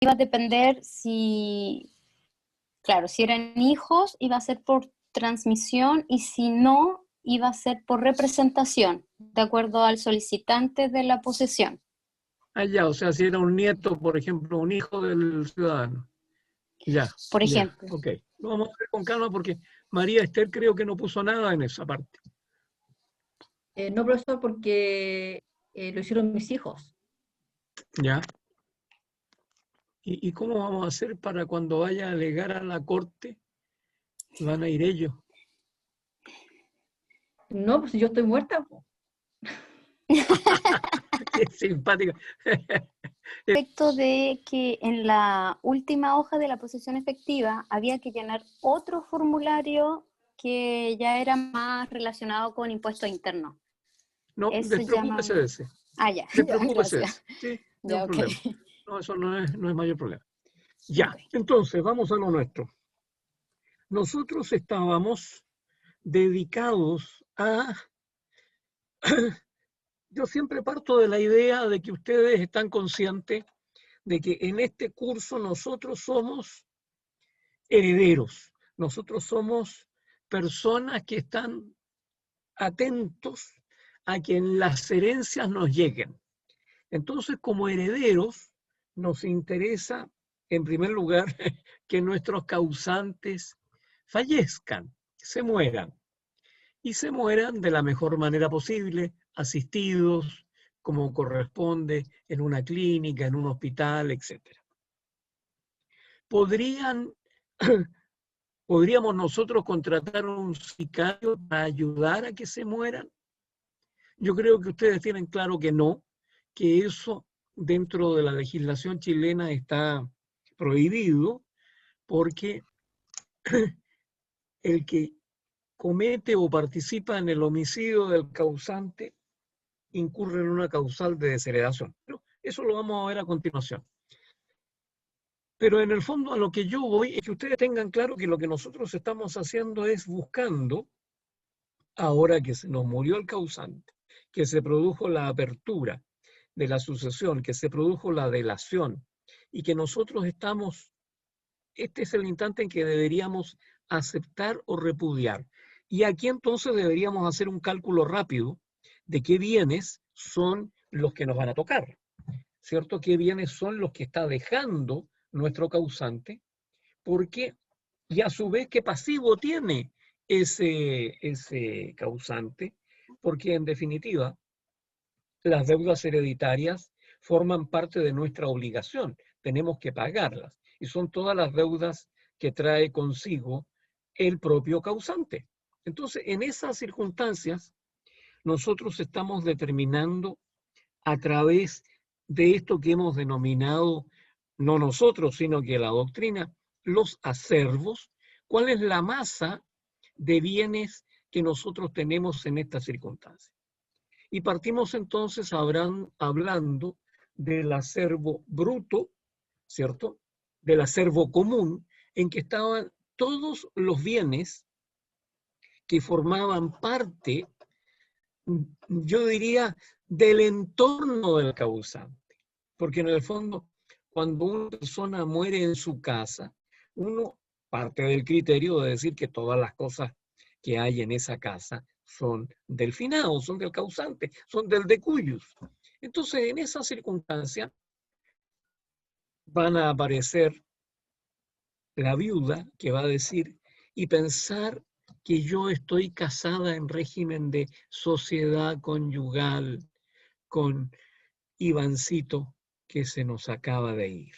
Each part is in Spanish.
iba a depender si, claro, si eran hijos, iba a ser por transmisión y si no, iba a ser por representación, de acuerdo al solicitante de la posesión. Ah, ya, o sea, si era un nieto, por ejemplo, un hijo del ciudadano. Ya, Por ya, ejemplo. ok. Lo vamos a ver con calma porque María Esther creo que no puso nada en esa parte. No, profesor, porque lo hicieron mis hijos. Ya. ¿Y cómo vamos a hacer para cuando vaya a alegar a la corte? Van a ir ellos. No, pues si yo estoy muerta. Po. Qué simpática. Respecto de que en la última hoja de la posesión efectiva había que llenar otro formulario que ya era más relacionado con impuestos internos. No, despreocúpese de ese. Ah, ya, Despreocúpese de gracias. ese. Sí, no Ya, hay ok. problema. No, eso no es mayor problema. Ya, Ok. entonces vamos a lo nuestro. Nosotros estábamos dedicados a... Yo siempre parto de la idea de que ustedes están conscientes de que en este curso nosotros somos herederos, nosotros somos personas que están atentos a que las herencias nos lleguen. Entonces, como herederos, nos interesa, en primer lugar, que nuestros causantes fallezcan, se mueran, y se mueran de la mejor manera posible, asistidos, como corresponde, en una clínica, en un hospital, etc. ¿Podríamos nosotros contratar a un sicario para ayudar a que se mueran? Yo creo que ustedes tienen claro que no, que eso dentro de la legislación chilena está prohibido, porque el que comete o participa en el homicidio del causante incurre en una causal de desheredación. Pero eso lo vamos a ver a continuación. Pero en el fondo a lo que yo voy es que ustedes tengan claro que lo que nosotros estamos haciendo es buscando, ahora que se nos murió el causante, que se produjo la apertura de la sucesión, que se produjo la delación, y que nosotros estamos, este es el instante en que deberíamos aceptar o repudiar. Y aquí entonces deberíamos hacer un cálculo rápido de qué bienes son los que nos van a tocar, ¿cierto? ¿Qué bienes son los que está dejando nuestro causante? Porque, y a su vez, ¿qué pasivo tiene ese causante? Porque en definitiva, las deudas hereditarias forman parte de nuestra obligación, tenemos que pagarlas, y son todas las deudas que trae consigo el propio causante. Entonces, en esas circunstancias, nosotros estamos determinando a través de esto que hemos denominado, no nosotros, sino que la doctrina, los acervos, cuál es la masa de bienes que nosotros tenemos en estas circunstancias. Y partimos entonces hablando del acervo bruto, ¿cierto? Del acervo común, en que estaban todos los bienes que formaban parte, yo diría, del entorno del causante. Porque en el fondo, cuando una persona muere en su casa, uno parte del criterio de decir que todas las cosas que hay en esa casa son del finado, son del causante, son del decuyus. Entonces, en esa circunstancia, van a aparecer la viuda que va a decir, y pensar que yo estoy casada en régimen de sociedad conyugal con Ivancito que se nos acaba de ir.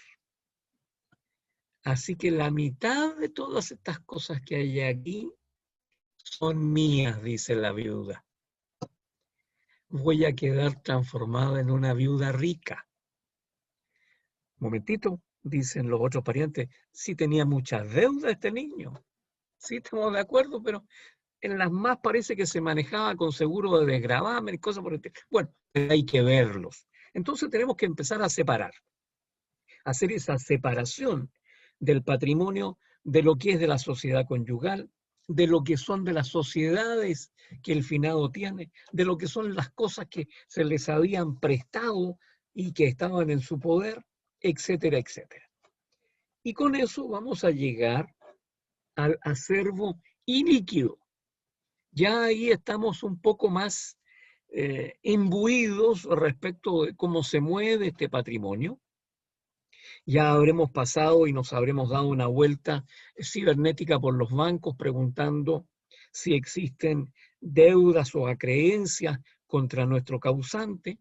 Así que la mitad de todas estas cosas que hay aquí son mías, dice la viuda. Voy a quedar transformada en una viuda rica. Momentito, dicen los otros parientes, sí tenía muchas deudas este niño. Sí, estamos de acuerdo, pero en las más parece que se manejaba con seguro de desgravamen y cosas por el estilo. Bueno, hay que verlos. Entonces tenemos que empezar a separar, hacer esa separación del patrimonio de lo que es de la sociedad conyugal, de lo que son de las sociedades que el finado tiene, de lo que son las cosas que se les habían prestado y que estaban en su poder, etcétera, etcétera. Y con eso vamos a llegar al acervo ilíquido. Ya ahí estamos un poco más imbuidos respecto de cómo se mueve este patrimonio. Ya habremos pasado y nos habremos dado una vuelta cibernética por los bancos preguntando si existen deudas o acreencias contra nuestro causante,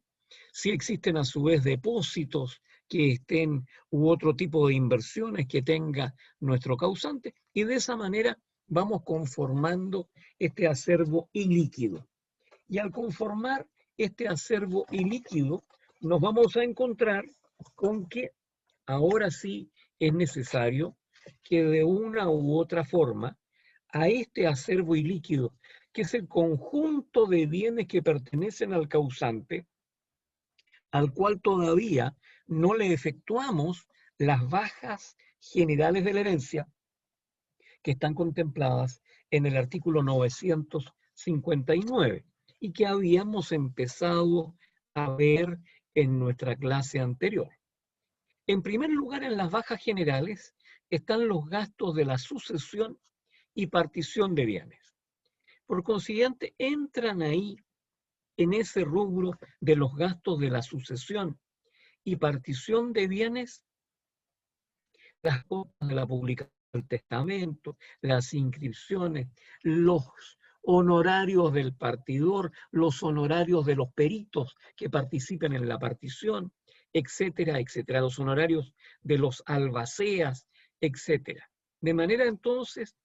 si existen a su vez depósitos que estén u otro tipo de inversiones que tenga nuestro causante, y de esa manera vamos conformando este acervo ilíquido. Y al conformar este acervo ilíquido, nos vamos a encontrar con que ahora sí es necesario que de una u otra forma a este acervo ilíquido, que es el conjunto de bienes que pertenecen al causante, al cual todavía no le efectuamos las bajas generales de la herencia que están contempladas en el artículo 959 y que habíamos empezado a ver en nuestra clase anterior. En primer lugar, en las bajas generales están los gastos de la sucesión y partición de bienes. Por consiguiente, entran ahí en ese rubro de los gastos de la sucesión y partición de bienes, las cosas de la publicación del testamento, las inscripciones, los honorarios del partidor, los honorarios de los peritos que participen en la partición, etcétera, etcétera, los honorarios de los albaceas, etcétera. De manera entonces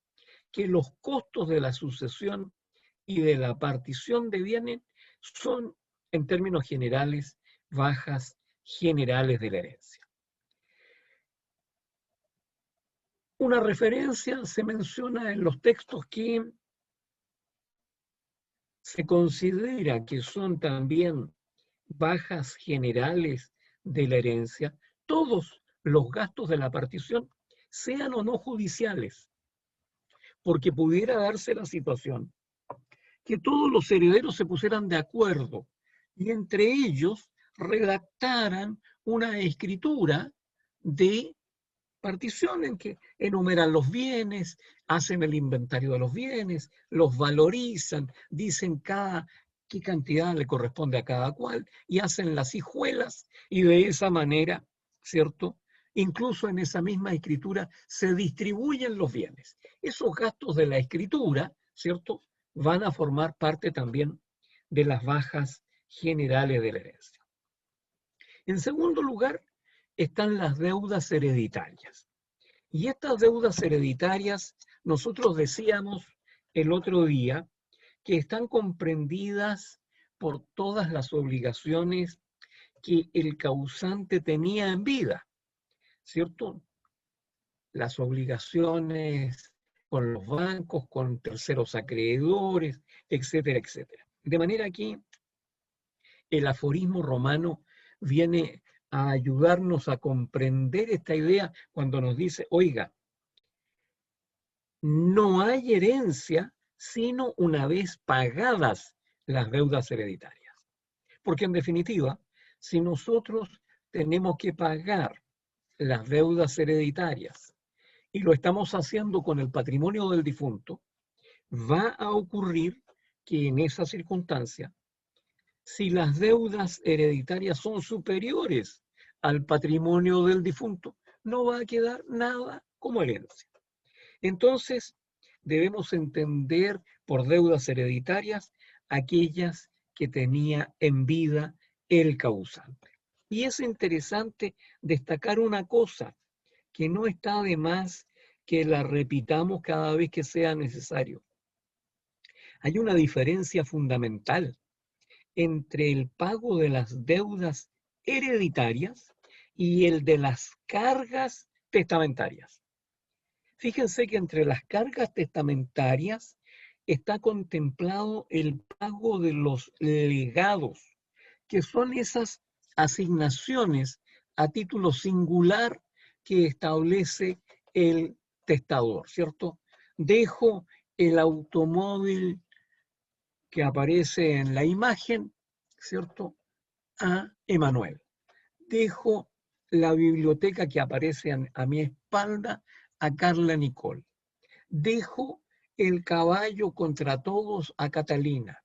que los costos de la sucesión y de la partición de bienes son, en términos generales, bajas generales de la herencia. Una referencia se menciona en los textos que se considera que son también bajas generales de la herencia todos los gastos de la partición, sean o no judiciales, porque pudiera darse la situación que todos los herederos se pusieran de acuerdo y entre ellos redactaran una escritura de partición en que enumeran los bienes, hacen el inventario de los bienes, los valorizan, dicen qué cantidad le corresponde a cada cual y hacen las hijuelas y de esa manera, ¿cierto? Incluso en esa misma escritura se distribuyen los bienes. Esos gastos de la escritura, ¿cierto?, van a formar parte también de las bajas generales de la herencia. En segundo lugar, están las deudas hereditarias. Y estas deudas hereditarias, nosotros decíamos el otro día, que están comprendidas por todas las obligaciones que el causante tenía en vida, ¿cierto? Las obligaciones con los bancos, con terceros acreedores, etcétera, etcétera. De manera que el aforismo romano viene a ayudarnos a comprender esta idea cuando nos dice, oiga, no hay herencia sino una vez pagadas las deudas hereditarias. Porque en definitiva, si nosotros tenemos que pagar las deudas hereditarias y lo estamos haciendo con el patrimonio del difunto, va a ocurrir que en esa circunstancia, si las deudas hereditarias son superiores al patrimonio del difunto, no va a quedar nada como herencia. Entonces, debemos entender por deudas hereditarias aquellas que tenía en vida el causante. Y es interesante destacar una cosa, que no está de más que la repitamos cada vez que sea necesario. Hay una diferencia fundamental entre el pago de las deudas hereditarias y el de las cargas testamentarias. Fíjense que entre las cargas testamentarias está contemplado el pago de los legados, que son esas asignaciones a título singular que establece el testador, ¿cierto? Dejo el automóvil que aparece en la imagen, ¿cierto?, a Emanuel. Dejo la biblioteca que aparece a mi espalda a Carla Nicole. Dejo el caballo contra todos a Catalina.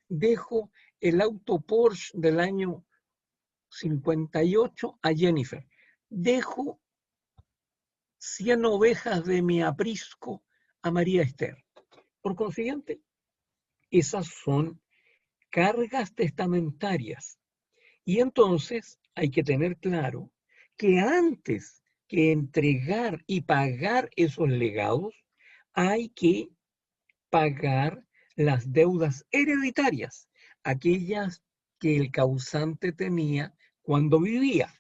Dejo el auto Porsche del año 58 a Jennifer. Dejo 100 ovejas de mi aprisco a María Esther. Por consiguiente, esas son cargas testamentarias. Y entonces hay que tener claro que antes que entregar y pagar esos legados, hay que pagar las deudas hereditarias, aquellas que el causante tenía cuando vivía.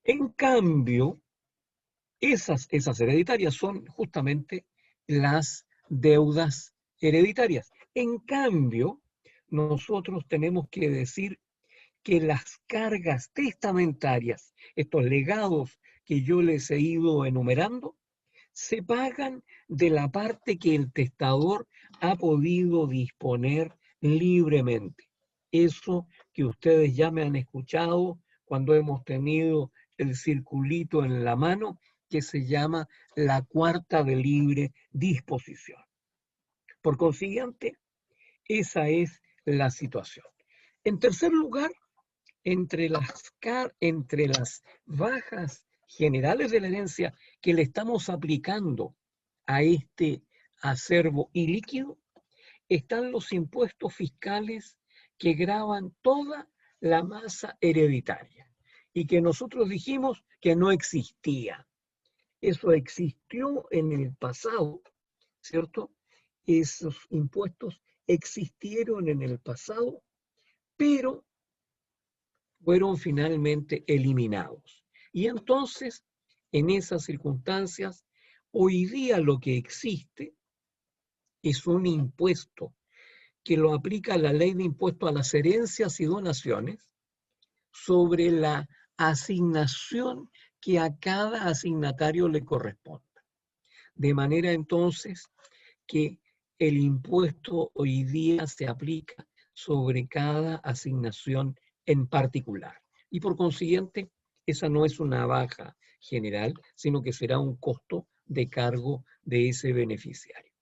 En cambio, esas hereditarias son justamente las deudas hereditarias. En cambio, nosotros tenemos que decir que las cargas testamentarias, estos legados que yo les he ido enumerando, se pagan de la parte que el testador ha podido disponer libremente. Eso que ustedes ya me han escuchado cuando hemos tenido el circulito en la mano, que se llama la cuarta de libre disposición. Por consiguiente, esa es la situación. En tercer lugar, entre las bajas generales de la herencia que le estamos aplicando a este acervo ilíquido, están los impuestos fiscales que gravan toda la masa hereditaria y que nosotros dijimos que no existía. Eso existió en el pasado, ¿cierto? Esos impuestos existieron en el pasado, pero fueron finalmente eliminados. Y entonces, en esas circunstancias, hoy día lo que existe es un impuesto que lo aplica la ley de impuesto a las herencias y donaciones sobre la asignación que a cada asignatario le corresponda. De manera entonces que el impuesto hoy día se aplica sobre cada asignación en particular. Y por consiguiente, esa no es una baja general, sino que será un costo de cargo de ese beneficiario.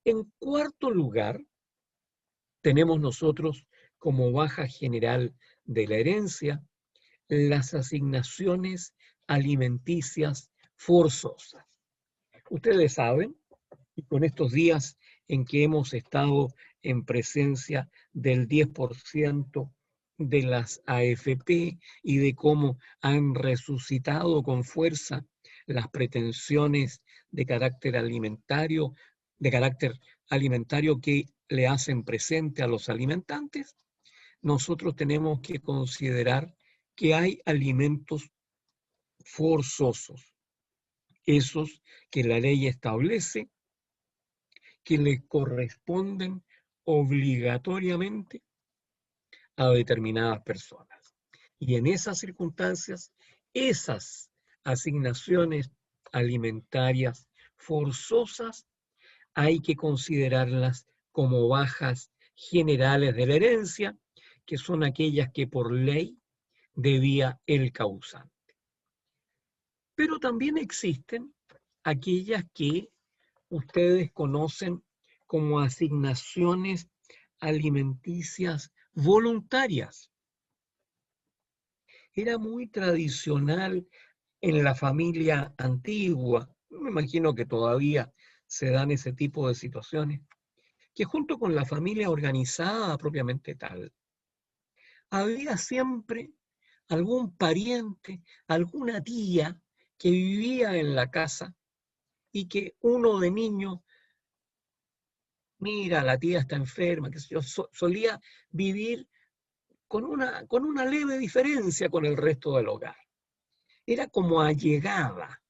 En cuarto lugar, tenemos nosotros como baja general de la herencia las asignaciones alimenticias forzosas. Ustedes saben, y con estos días en que hemos estado en presencia del 10% de las AFP y de cómo han resucitado con fuerza las pretensiones de carácter alimentario que le hacen presente a los alimentantes, nosotros tenemos que considerar que hay alimentos forzosos, esos que la ley establece que le corresponden obligatoriamente a determinadas personas. Y en esas circunstancias, esas asignaciones alimentarias forzosas hay que considerarlas como bajas generales de la herencia, que son aquellas que por ley debía el causante. Pero también existen aquellas que ustedes conocen como asignaciones alimenticias voluntarias. Era muy tradicional en la familia antigua, me imagino que todavía se dan ese tipo de situaciones, que junto con la familia organizada propiamente tal, había siempre algún pariente, alguna tía que vivía en la casa y que uno de niño, mira, la tía está enferma, que yo solía vivir con una leve diferencia con el resto del hogar. Era como allegada.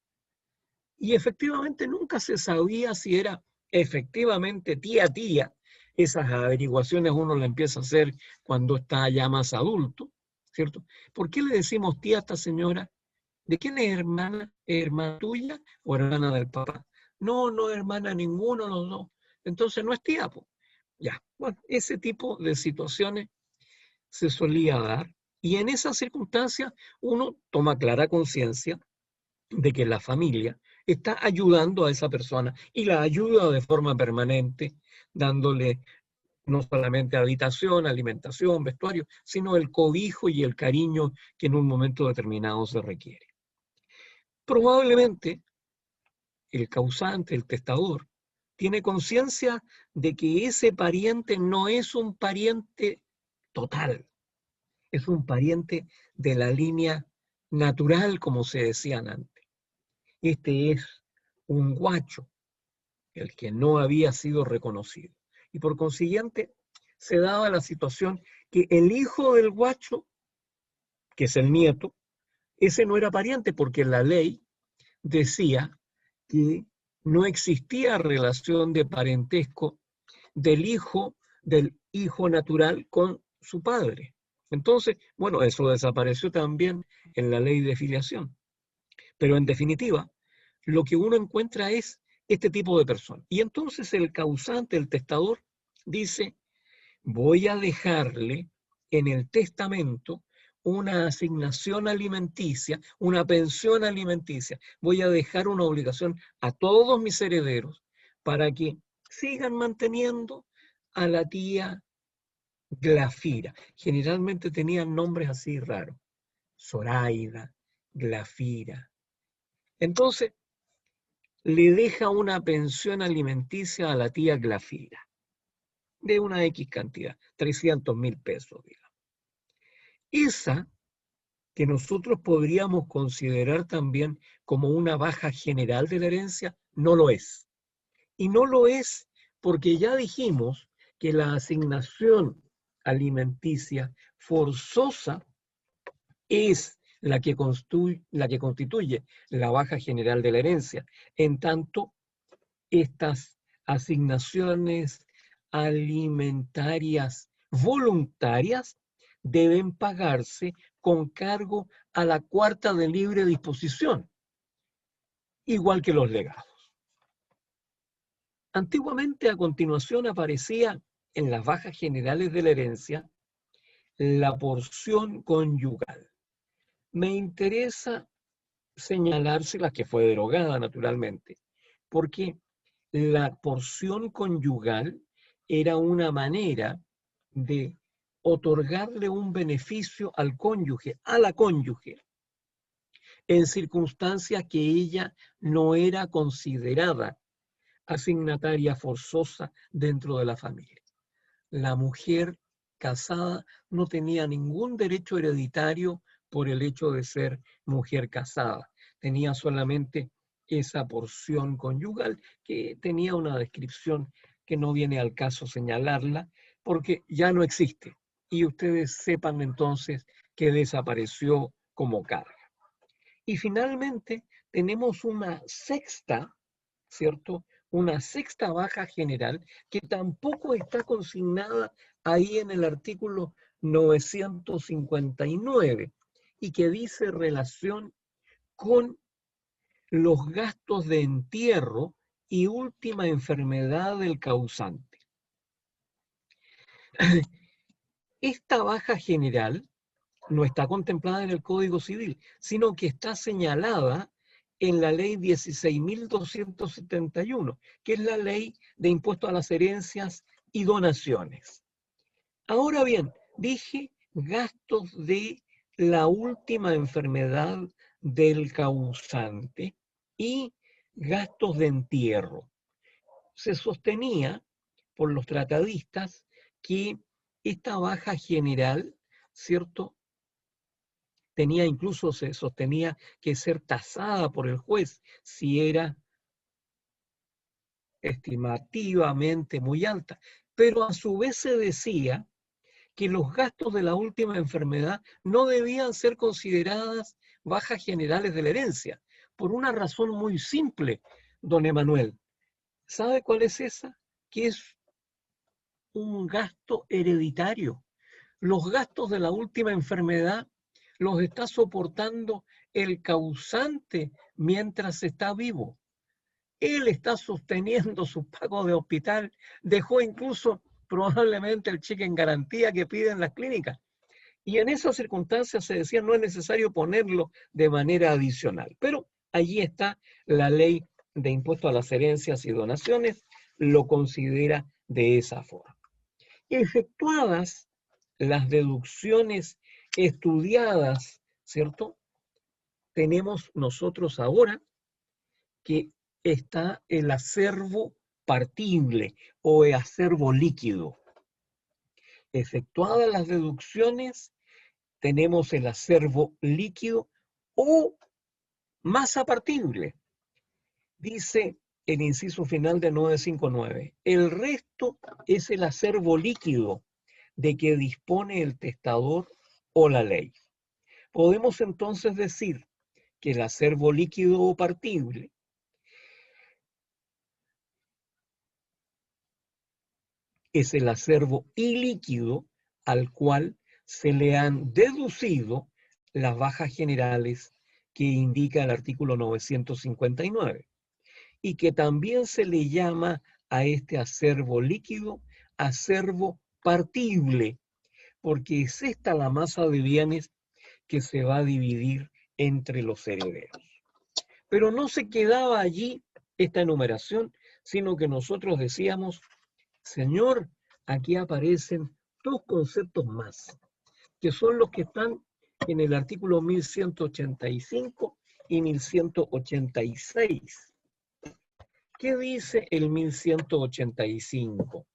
Y efectivamente nunca se sabía si era efectivamente tía. Esas averiguaciones uno las empieza a hacer cuando está ya más adulto, ¿cierto? ¿Por qué le decimos tía a esta señora? ¿De quién es hermana? ¿Es hermana tuya o hermana del papá? No, hermana ninguno de los dos. Entonces no es tía, pues. Ya, bueno, ese tipo de situaciones se solía dar Y en esas circunstancias uno toma clara conciencia de que la familia está ayudando a esa persona y la ayuda de forma permanente, dándole no solamente habitación, alimentación, vestuario, sino el cobijo y el cariño que en un momento determinado se requiere. Probablemente el causante, el testador, tiene conciencia de que ese pariente no es un pariente total, es un pariente de la línea natural, como se decían antes. Este es un guacho, el que no había sido reconocido. Y por consiguiente, se daba la situación que el hijo del guacho, que es el nieto, ese no era pariente porque la ley decía que no existía relación de parentesco del hijo natural con su padre. Entonces, bueno, eso desapareció también en la ley de filiación. Pero en definitiva, lo que uno encuentra es este tipo de personas. Y entonces el causante, el testador, dice, voy a dejarle en el testamento una asignación alimenticia, una pensión alimenticia. Voy a dejar una obligación a todos mis herederos para que sigan manteniendo a la tía Glafira. Generalmente tenían nombres así raros. Zoraida, Glafira. Entonces, le deja una pensión alimenticia a la tía Glafira de una X cantidad, 300.000 pesos, digamos. Esa que nosotros podríamos considerar también como una baja general de la herencia, no lo es. Y no lo es porque ya dijimos que la asignación alimenticia forzosa es la que constituye la baja general de la herencia. En tanto, estas asignaciones alimentarias voluntarias deben pagarse con cargo a la cuarta de libre disposición, igual que los legados. Antiguamente, a continuación, aparecía en las bajas generales de la herencia la porción conyugal. Me interesa señalárselas que fue derogada naturalmente, porque la porción conyugal era una manera de otorgarle un beneficio al cónyuge, a la cónyuge, en circunstancias que ella no era considerada asignataria forzosa dentro de la familia. La mujer casada no tenía ningún derecho hereditario por el hecho de ser mujer casada. Tenía solamente esa porción conyugal que tenía una descripción que no viene al caso señalarla porque ya no existe. Y ustedes sepan entonces que desapareció como carga. Y finalmente tenemos una sexta, ¿cierto? Una sexta baja general que tampoco está consignada ahí en el artículo 959 y que dice relación con los gastos de entierro y última enfermedad del causante. Esta baja general no está contemplada en el Código Civil, sino que está señalada en la ley 16.271, que es la ley de impuesto a las herencias y donaciones. Ahora bien, dije gastos de la última enfermedad del causante y gastos de entierro. Se sostenía por los tratadistas que esta baja general, ¿cierto?, incluso se sostenía que ser tasada por el juez si era estimativamente muy alta, pero a su vez se decía que los gastos de la última enfermedad no debían ser consideradas bajas generales de la herencia, por una razón muy simple, don Emanuel. ¿Sabe cuál es esa? Que es un gasto hereditario. Los gastos de la última enfermedad los está soportando el causante mientras está vivo. Él está sosteniendo sus pagos de hospital, dejó incluso probablemente el cheque en garantía que piden las clínicas. Y en esas circunstancias se decía no es necesario ponerlo de manera adicional. Pero allí está la ley de impuesto a las herencias y donaciones, lo considera de esa forma. Efectuadas las deducciones estudiadas, ¿cierto? Tenemos nosotros ahora que está el acervo partible o el acervo líquido. Efectuadas las deducciones, tenemos el acervo líquido o masa partible. Dice el inciso final de 959. El resto es el acervo líquido de que dispone el testador o la ley. Podemos entonces decir que el acervo líquido o partible es el acervo ilíquido al cual se le han deducido las bajas generales que indica el artículo 959 y que también se le llama a este acervo líquido acervo partible, porque es esta la masa de bienes que se va a dividir entre los herederos. Pero no se quedaba allí esta enumeración, sino que nosotros decíamos, Señor, aquí aparecen dos conceptos más, que son los que están en el artículo 1185 y 1186. ¿Qué dice el 1185?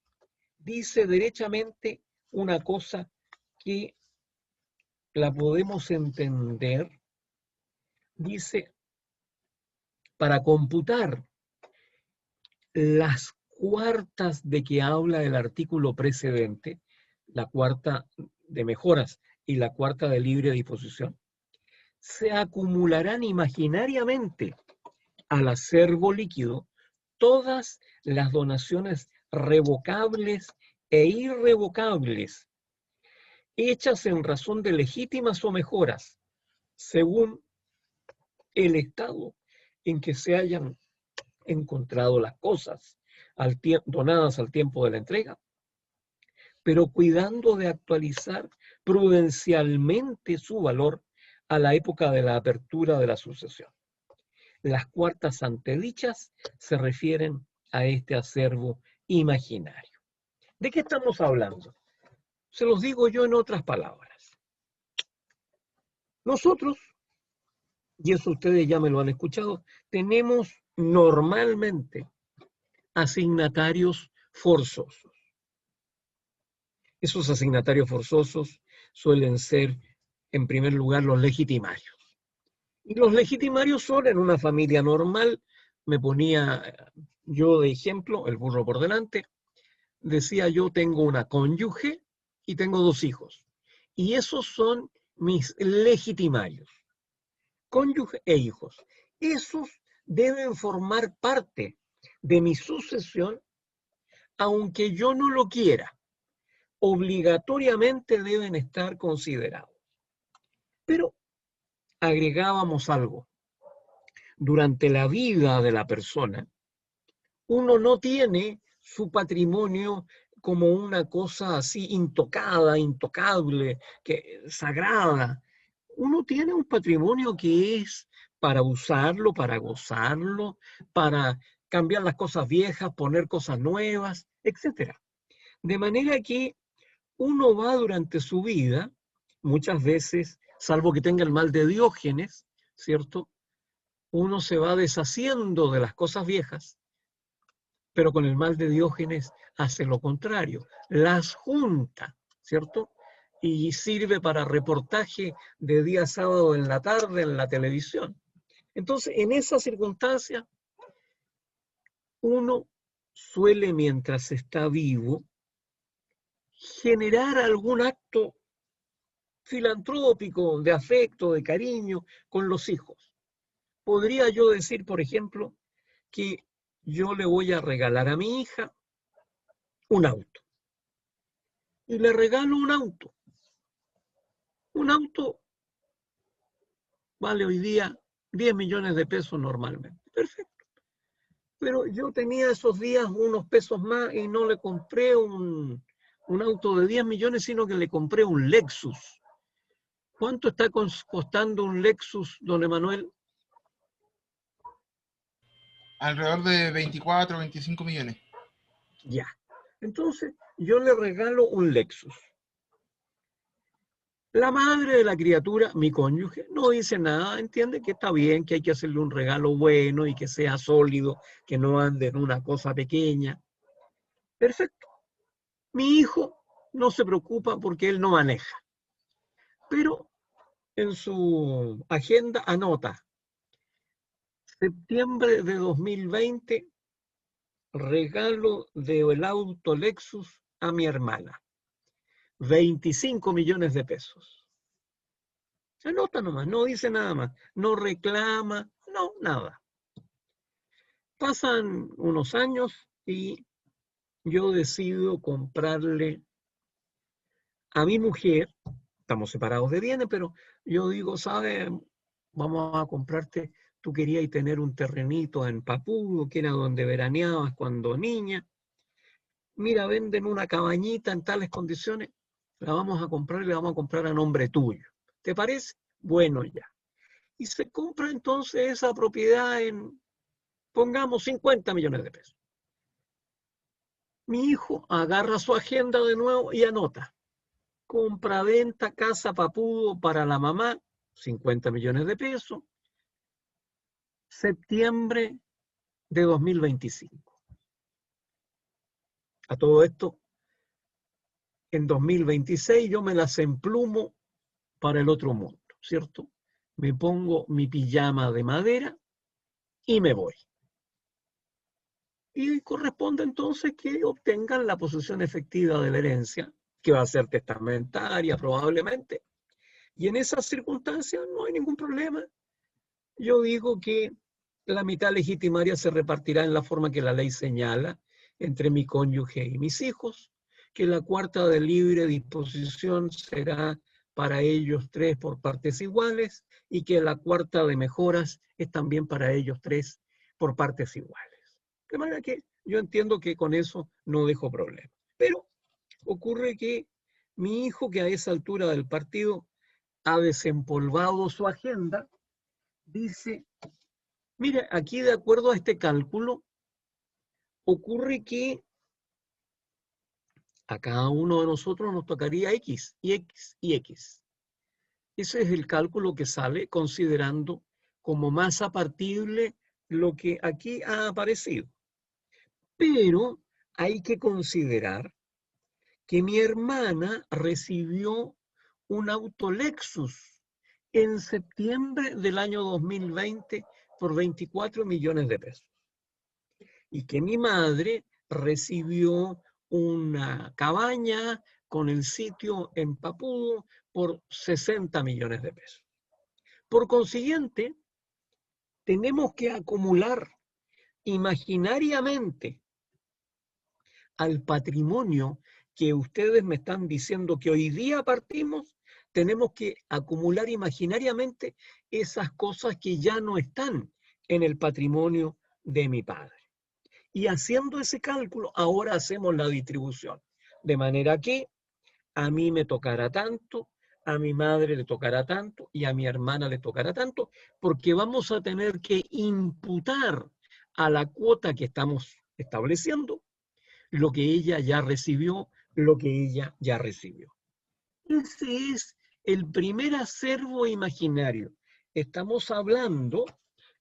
Dice derechamente una cosa que la podemos entender. Dice, para computar las cuartas de que habla el artículo precedente, la cuarta de mejoras y la cuarta de libre disposición, se acumularán imaginariamente al acervo líquido todas las donaciones revocables e irrevocables hechas en razón de legítimas o mejoras, según el estado en que se hayan encontrado las cosas donadas al tiempo de la entrega, pero cuidando de actualizar prudencialmente su valor a la época de la apertura de la sucesión. Las cuartas antedichas se refieren a este acervo imaginario. ¿De qué estamos hablando? Se los digo yo en otras palabras. Nosotros, y eso ustedes ya me lo han escuchado, tenemos normalmente asignatarios forzosos. Esos asignatarios forzosos suelen ser, en primer lugar, los legitimarios. Y los legitimarios son en una familia normal, me ponía yo de ejemplo, el burro por delante, decía yo tengo una cónyuge y tengo 2 hijos. Y esos son mis legitimarios, cónyuge e hijos. Esos deben formar parte de mi sucesión, aunque yo no lo quiera. Obligatoriamente deben estar considerados. Pero agregábamos algo. Durante la vida de la persona, uno no tiene su patrimonio como una cosa así intocada, intocable, sagrada. Uno tiene un patrimonio que es para usarlo, para gozarlo, para cambiar las cosas viejas, poner cosas nuevas, etc. De manera que uno va durante su vida, muchas veces, salvo que tenga el mal de Diógenes, ¿cierto? Uno se va deshaciendo de las cosas viejas, pero con el mal de Diógenes hace lo contrario, las junta, ¿cierto? Y sirve para reportaje de día sábado en la tarde en la televisión. Entonces, en esa circunstancia, uno suele, mientras está vivo, generar algún acto filantrópico, de afecto, de cariño con los hijos. Podría yo decir, por ejemplo, que yo le voy a regalar a mi hija un auto. Y le regalo un auto. Un auto vale hoy día 10 millones de pesos normalmente. Perfecto. Pero yo tenía esos días unos pesos más y no le compré un auto de 10 millones, sino que le compré un Lexus ¿Cuánto está costando un Lexus, don Emanuel? Alrededor de 24, 25 millones. Ya. Entonces, yo le regalo un Lexus. La madre de la criatura, mi cónyuge, no dice nada, entiende que está bien, que hay que hacerle un regalo bueno y que sea sólido, que no ande en una cosa pequeña. Perfecto. Mi hijo no se preocupa porque él no maneja, pero en su agenda anota septiembre de 2020, regalo del auto Lexus a mi hermana, 25 millones de pesos. Se anota nomás, no dice nada más, no reclama, no, nada. Pasan unos años y yo decido comprarle a mi mujer, estamos separados de bienes, pero yo digo, ¿sabes? Vamos a comprarte, tú querías tener un terrenito en Papudo, que era donde veraneabas cuando niña. Mira, venden una cabañita en tales condiciones, la vamos a comprar y la vamos a comprar a nombre tuyo. ¿Te parece? Bueno, ya. Y se compra entonces esa propiedad en, pongamos, 50 millones de pesos. Mi hijo agarra su agenda de nuevo y anota. Compra-venta, casa Papudo para la mamá, 50 millones de pesos. Septiembre de 2025. A todo esto, en 2026 yo me las emplumo para el otro mundo, ¿cierto? Me pongo mi pijama de madera y me voy. Y corresponde entonces que obtengan la posesión efectiva de la herencia, que va a ser testamentaria probablemente. Y en esas circunstancias no hay ningún problema. Yo digo que la mitad legitimaria se repartirá en la forma que la ley señala entre mi cónyuge y mis hijos, que la cuarta de libre disposición será para ellos tres por partes iguales y que la cuarta de mejoras es también para ellos tres por partes iguales. De manera que yo entiendo que con eso no dejo problema. Pero ocurre que mi hijo, que a esa altura del partido ha desempolvado su agenda, dice, mire, aquí de acuerdo a este cálculo, ocurre que a cada uno de nosotros nos tocaría X, y X, y X. Ese es el cálculo que sale considerando como masa partible lo que aquí ha aparecido. Pero hay que considerar que mi hermana recibió un auto Lexus en septiembre del año 2020 por 24 millones de pesos. Y que mi madre recibió una cabaña con el sitio en Papudo por 60 millones de pesos. Por consiguiente, tenemos que acumular imaginariamente al patrimonio que ustedes me están diciendo que hoy día partimos, tenemos que acumular imaginariamente esas cosas que ya no están en el patrimonio de mi padre. Y haciendo ese cálculo, ahora hacemos la distribución. De manera que a mí me tocará tanto, a mi madre le tocará tanto y a mi hermana le tocará tanto, porque vamos a tener que imputar a la cuota que estamos estableciendo lo que ella ya recibió, lo que ella ya recibió. Ese es el primer acervo imaginario. Estamos hablando,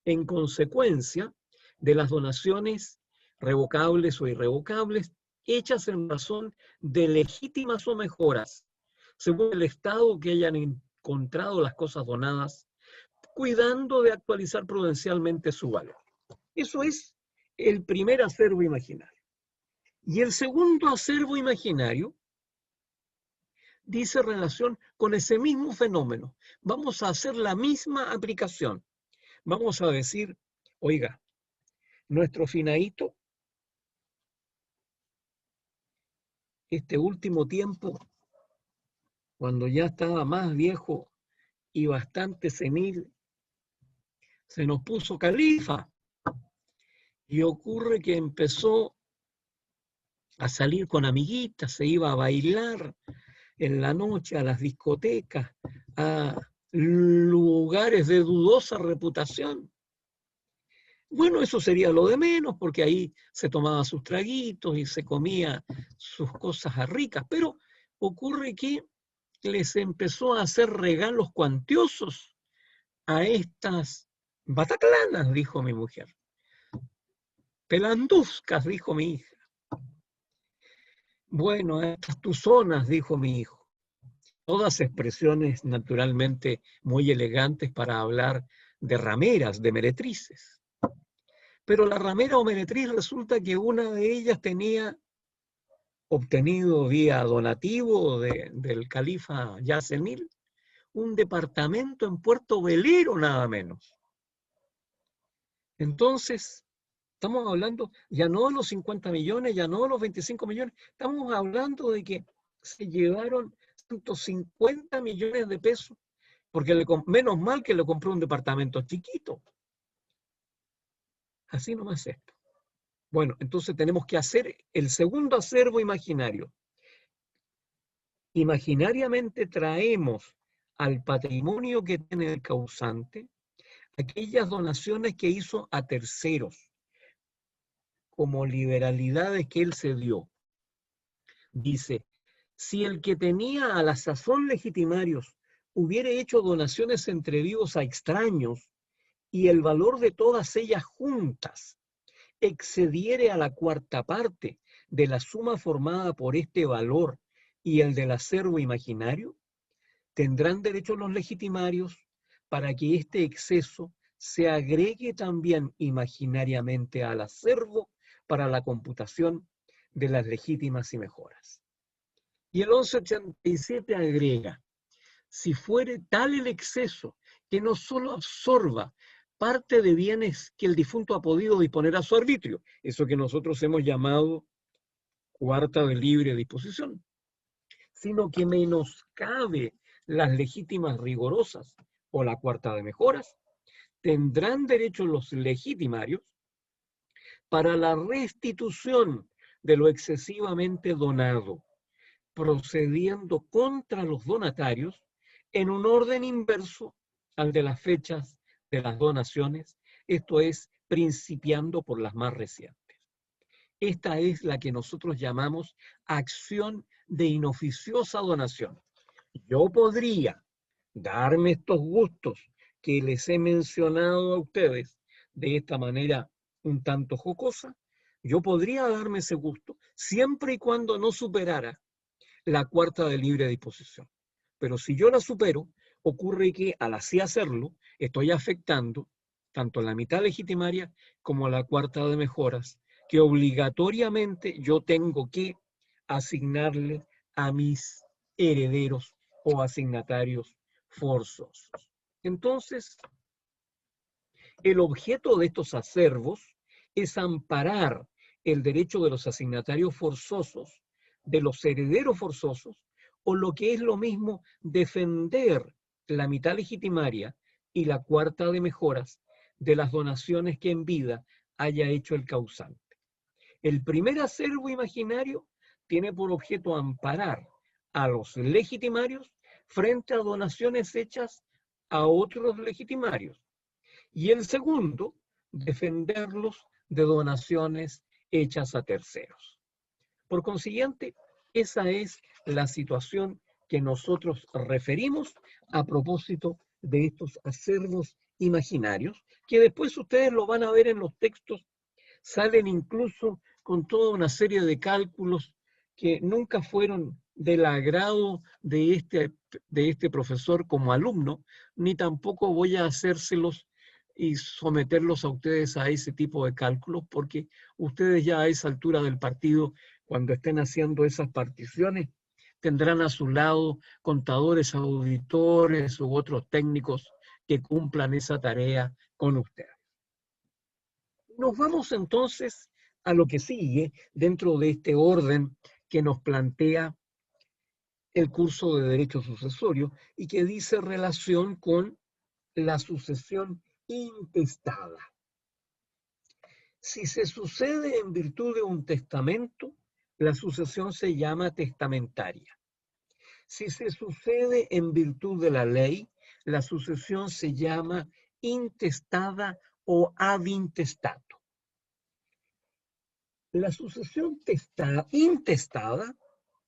en consecuencia, de las donaciones revocables o irrevocables hechas en razón de legítimas o mejoras, según el estado que hayan encontrado las cosas donadas, cuidando de actualizar prudencialmente su valor. Eso es el primer acervo imaginario. Y el segundo acervo imaginario dice relación con ese mismo fenómeno. Vamos a hacer la misma aplicación. Vamos a decir, oiga, nuestro finadito, este último tiempo, cuando ya estaba más viejo y bastante senil, se nos puso califa. Y ocurre que empezó a salir con amiguitas, se iba a bailar, en la noche a las discotecas, a lugares de dudosa reputación. Bueno, eso sería lo de menos, porque ahí se tomaba sus traguitos y se comía sus cosas ricas, pero ocurre que les empezó a hacer regalos cuantiosos a estas bataclanas, dijo mi mujer. Pelanduscas, dijo mi hija. Bueno, a estas tuzonas, dijo mi hijo. Todas expresiones naturalmente muy elegantes para hablar de rameras, de meretrices. Pero la ramera o meretriz resulta que una de ellas tenía obtenido vía donativo del califa Yasemil un departamento en Puerto Velero nada menos. Entonces, estamos hablando ya no de los 50 millones, ya no de los 25 millones, estamos hablando de que se llevaron 150 millones de pesos, porque menos mal que le compró un departamento chiquito. Así nomás esto. Bueno, entonces tenemos que hacer el segundo acervo imaginario. Imaginariamente traemos al patrimonio que tiene el causante aquellas donaciones que hizo a terceros, como liberalidades que él se dio. Dice, si el que tenía a la sazón legitimarios hubiera hecho donaciones entre vivos a extraños y el valor de todas ellas juntas excediere a la cuarta parte de la suma formada por este valor y el del acervo imaginario, tendrán derecho los legitimarios para que este exceso se agregue también imaginariamente al acervo para la computación de las legítimas y mejoras. Y el 1187 agrega, si fuere tal el exceso que no solo absorba parte de bienes que el difunto ha podido disponer a su arbitrio, eso que nosotros hemos llamado cuarta de libre disposición, sino que menoscabe las legítimas rigorosas o la cuarta de mejoras, tendrán derecho los legitimarios para la restitución de lo excesivamente donado, procediendo contra los donatarios en un orden inverso al de las fechas de las donaciones, esto es, principiando por las más recientes. Esta es la que nosotros llamamos acción de inoficiosa donación. Yo podría darme estos gustos que les he mencionado a ustedes de esta manera un tanto jocosa. Yo podría darme ese gusto siempre y cuando no superara la cuarta de libre disposición. Pero si yo la supero, ocurre que al así hacerlo, estoy afectando tanto la mitad legitimaria como la cuarta de mejoras, que obligatoriamente yo tengo que asignarle a mis herederos o asignatarios forzosos. Entonces, el objeto de estos acervos es amparar el derecho de los asignatarios forzosos, de los herederos forzosos, o lo que es lo mismo, defender la mitad legitimaria y la cuarta de mejoras de las donaciones que en vida haya hecho el causante. El primer acervo imaginario tiene por objeto amparar a los legitimarios frente a donaciones hechas a otros legitimarios. Y el segundo, defenderlos de donaciones hechas a terceros. Por consiguiente, esa es la situación que nosotros referimos a propósito de estos acervos imaginarios, que después ustedes lo van a ver en los textos, salen incluso con toda una serie de cálculos que nunca fueron del agrado de este profesor como alumno, ni tampoco voy a hacérselos y someterlos a ustedes a ese tipo de cálculos, porque ustedes ya a esa altura del partido, cuando estén haciendo esas particiones, tendrán a su lado contadores, auditores u otros técnicos que cumplan esa tarea con ustedes. Nos vamos entonces a lo que sigue dentro de este orden que nos plantea el curso de Derecho Sucesorio y que dice relación con la sucesión intestada. Si se sucede en virtud de un testamento, la sucesión se llama testamentaria. Si se sucede en virtud de la ley, la sucesión se llama intestada o ad intestato. La sucesión intestada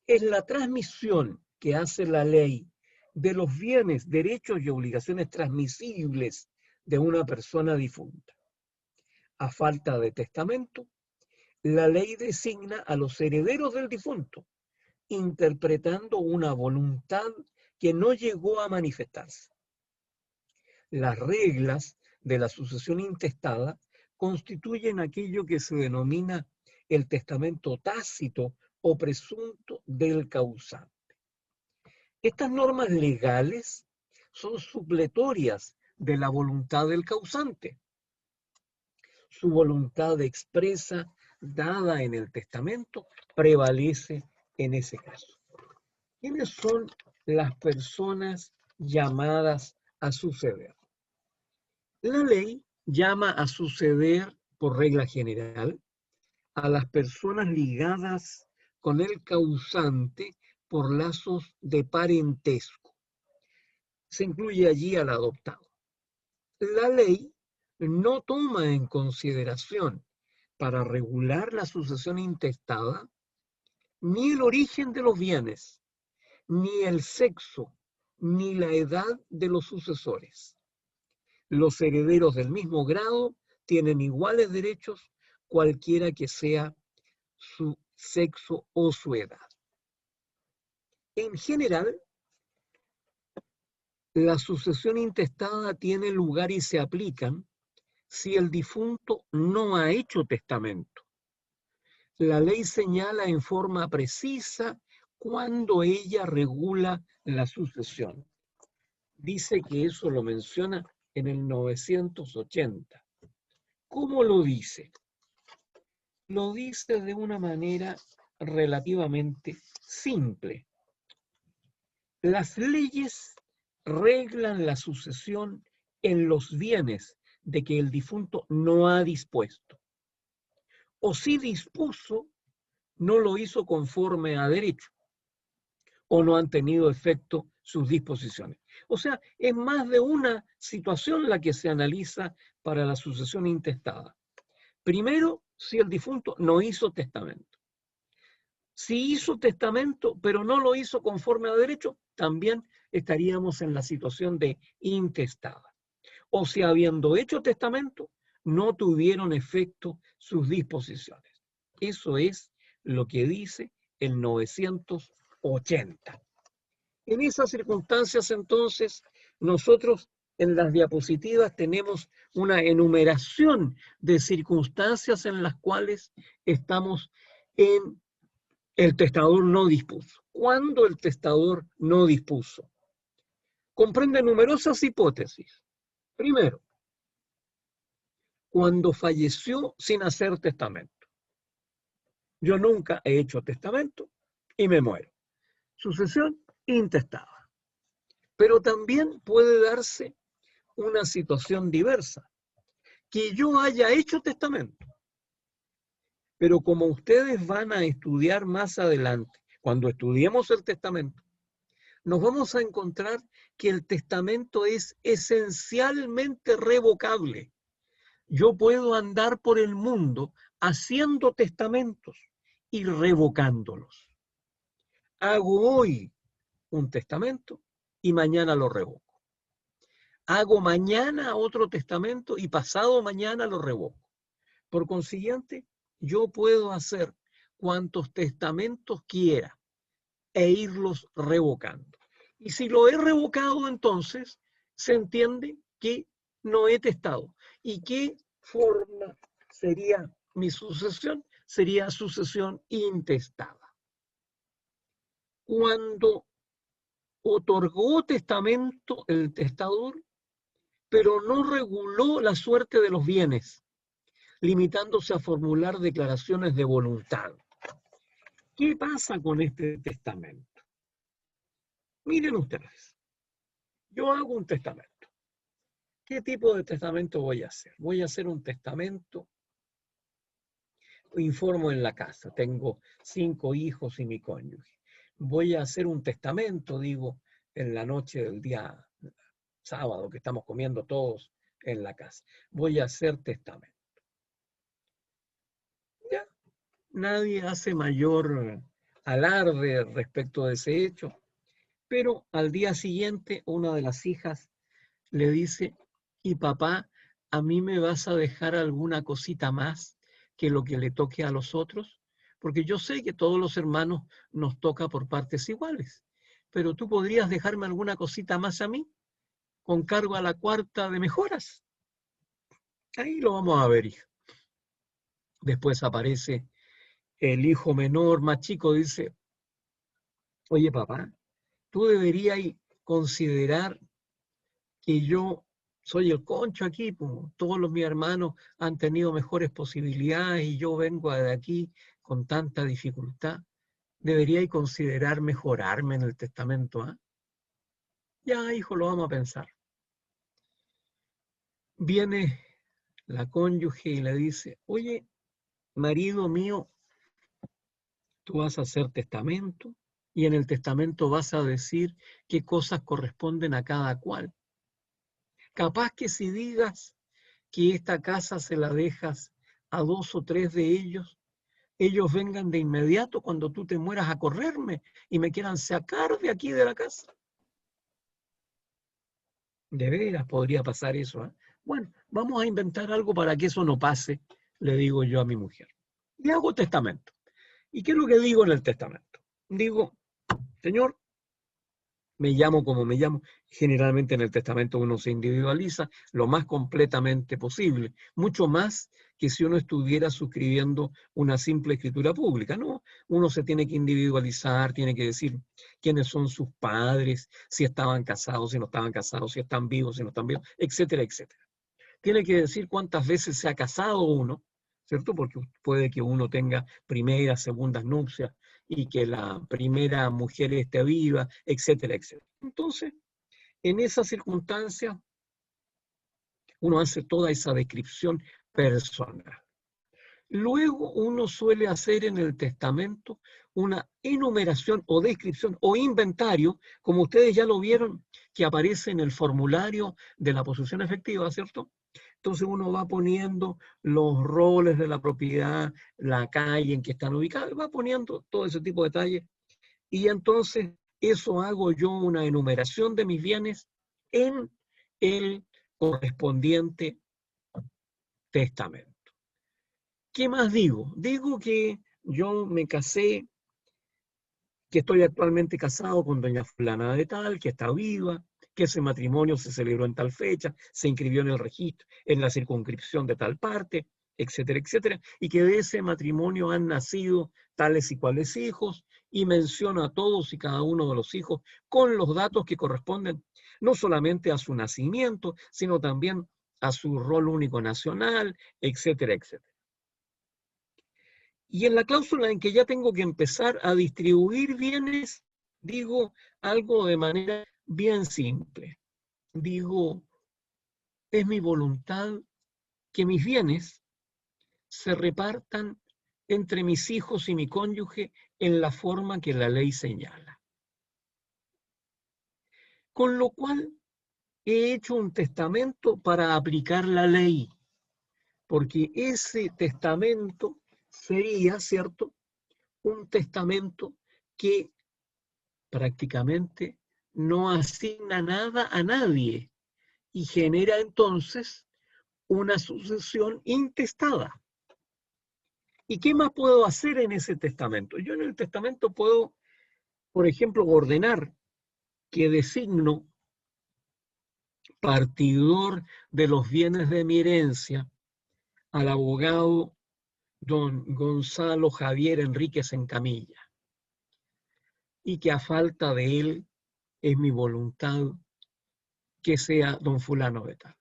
es la transmisión que hace la ley de los bienes, derechos y obligaciones transmisibles de una persona difunta. A falta de testamento, la ley designa a los herederos del difunto, interpretando una voluntad que no llegó a manifestarse. Las reglas de la sucesión intestada constituyen aquello que se denomina el testamento tácito o presunto del causante. Estas normas legales son supletorias de la voluntad del causante. Su voluntad expresa, dada en el testamento, prevalece en ese caso. ¿Quiénes son las personas llamadas a suceder? La ley llama a suceder, por regla general, a las personas ligadas con el causante por lazos de parentesco. Se incluye allí al adoptado. La ley no toma en consideración para regular la sucesión intestada ni el origen de los bienes, ni el sexo, ni la edad de los sucesores. Los herederos del mismo grado tienen iguales derechos, cualquiera que sea su sexo o su edad. En general, la sucesión intestada tiene lugar y se aplican si el difunto no ha hecho testamento. La ley señala en forma precisa cuándo ella regula la sucesión. Dice que eso lo menciona en el 980. ¿Cómo lo dice? Lo dice de una manera relativamente simple. Las leyes reglan la sucesión en los bienes de que el difunto no ha dispuesto. O si dispuso, no lo hizo conforme a derecho, o no han tenido efecto sus disposiciones. O sea, es más de una situación la que se analiza para la sucesión intestada. Primero, si el difunto no hizo testamento. Si hizo testamento, pero no lo hizo conforme a derecho, también estaríamos en la situación de intestada. O si habiendo hecho testamento, no tuvieron efecto sus disposiciones. Eso es lo que dice el 980. En esas circunstancias, entonces, nosotros en las diapositivas tenemos una enumeración de circunstancias en las cuales estamos en el testador no dispuso. ¿Cuándo el testador no dispuso? Comprende numerosas hipótesis. Primero, cuando falleció sin hacer testamento. Yo nunca he hecho testamento y me muero. Sucesión intestada. Pero también puede darse una situación diversa. Que yo haya hecho testamento. Pero como ustedes van a estudiar más adelante, cuando estudiemos el testamento, nos vamos a encontrar que el testamento es esencialmente revocable. Yo puedo andar por el mundo haciendo testamentos y revocándolos. Hago hoy un testamento y mañana lo revoco. Hago mañana otro testamento y pasado mañana lo revoco. Por consiguiente, yo puedo hacer cuantos testamentos quiera e irlos revocando. Y si lo he revocado, entonces se entiende que no he testado. ¿Y qué forma sería mi sucesión? Sería sucesión intestada. Cuando otorgó testamento el testador, pero no reguló la suerte de los bienes, limitándose a formular declaraciones de voluntad. ¿Qué pasa con este testamento? Miren ustedes, yo hago un testamento. ¿Qué tipo de testamento voy a hacer? Voy a hacer un testamento, informo en la casa, tengo 5 hijos y mi cónyuge. voy a hacer un testamento, digo, en la noche del día sábado que estamos comiendo todos en la casa. Voy a hacer testamento. Ya, nadie hace mayor alarde respecto de ese hecho, pero al día siguiente una de las hijas le dice, y papá, ¿a mí me vas a dejar alguna cosita más que lo que le toque a los otros? Porque yo sé que todos los hermanos nos toca por partes iguales, pero tú podrías dejarme alguna cosita más a mí, con cargo a la cuarta de mejoras. Ahí lo vamos a ver, hija. Después aparece el hijo menor, más chico, dice, oye papá, tú deberías considerar que yo soy el concho aquí, pues. Todos mis hermanos han tenido mejores posibilidades y yo vengo de aquí con tanta dificultad. Debería considerar mejorarme en el testamento, ¿eh? Ya, hijo, lo vamos a pensar. Viene la cónyuge y le dice, oye, marido mío, tú vas a hacer testamento y en el testamento vas a decir qué cosas corresponden a cada cual. Capaz que si digas que esta casa se la dejas a 2 o 3 de ellos, ellos vengan de inmediato cuando tú te mueras a correrme y me quieran sacar de aquí de la casa. De veras podría pasar eso, ¿eh? Bueno, vamos a inventar algo para que eso no pase, le digo yo a mi mujer. Y hago testamento. ¿Y qué es lo que digo en el testamento? Digo, Señor, me llamo como me llamo. Generalmente en el testamento uno se individualiza lo más completamente posible, mucho más que si uno estuviera suscribiendo una simple escritura pública, ¿no? Uno se tiene que individualizar, tiene que decir quiénes son sus padres, si estaban casados, si no estaban casados, si están vivos, si no están vivos, etcétera, etcétera. Tiene que decir cuántas veces se ha casado uno, ¿cierto? Porque puede que uno tenga primeras, segundas nupcias y que la primera mujer esté viva, etcétera, etcétera. Entonces, en esa circunstancia, uno hace toda esa descripción personal. Luego uno suele hacer en el testamento una enumeración o descripción o inventario, como ustedes ya lo vieron, que aparece en el formulario de la posesión efectiva, ¿cierto? Entonces uno va poniendo los roles de la propiedad, la calle en que están ubicados, va poniendo todo ese tipo de detalles. Y entonces eso hago yo una enumeración de mis bienes en el correspondiente testamento. ¿Qué más digo? Digo que yo me casé, que estoy actualmente casado con doña fulana de tal, que está viva, que ese matrimonio se celebró en tal fecha, se inscribió en el registro, en la circunscripción de tal parte, etcétera, etcétera, y que de ese matrimonio han nacido tales y cuales hijos, y menciono a todos y cada uno de los hijos con los datos que corresponden no solamente a su nacimiento, sino también a su rol único nacional, etcétera, etcétera. Y en la cláusula en que ya tengo que empezar a distribuir bienes, digo algo de manera bien simple. Digo, es mi voluntad que mis bienes se repartan entre mis hijos y mi cónyuge en la forma que la ley señala. Con lo cual, he hecho un testamento para aplicar la ley, porque ese testamento sería, ¿cierto?, un testamento que prácticamente no asigna nada a nadie y genera entonces una sucesión intestada. ¿Y qué más puedo hacer en ese testamento? Yo en el testamento puedo, por ejemplo, ordenar que designo partidor de los bienes de mi herencia al abogado don Gonzalo Javier Enríquez Encamilla, y que a falta de él es mi voluntad que sea don fulano de tal.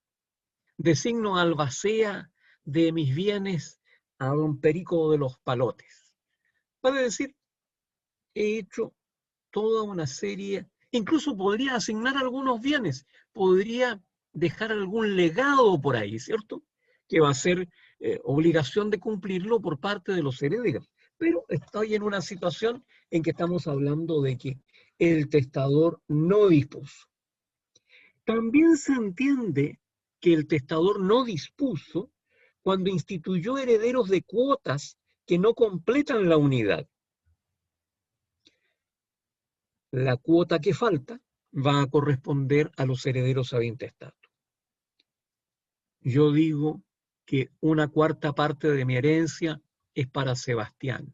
Designo albacea de mis bienes a don Perico de los Palotes. Vale decir, he hecho toda una serie, incluso podría asignar algunos bienes, podría dejar algún legado por ahí, ¿cierto? Que va a ser obligación de cumplirlo por parte de los herederos. Pero estoy en una situación en que estamos hablando de que el testador no dispuso. También se entiende que el testador no dispuso cuando instituyó herederos de cuotas que no completan la unidad. La cuota que falta va a corresponder a los herederos a intestato. Yo digo que una cuarta parte de mi herencia es para Sebastián,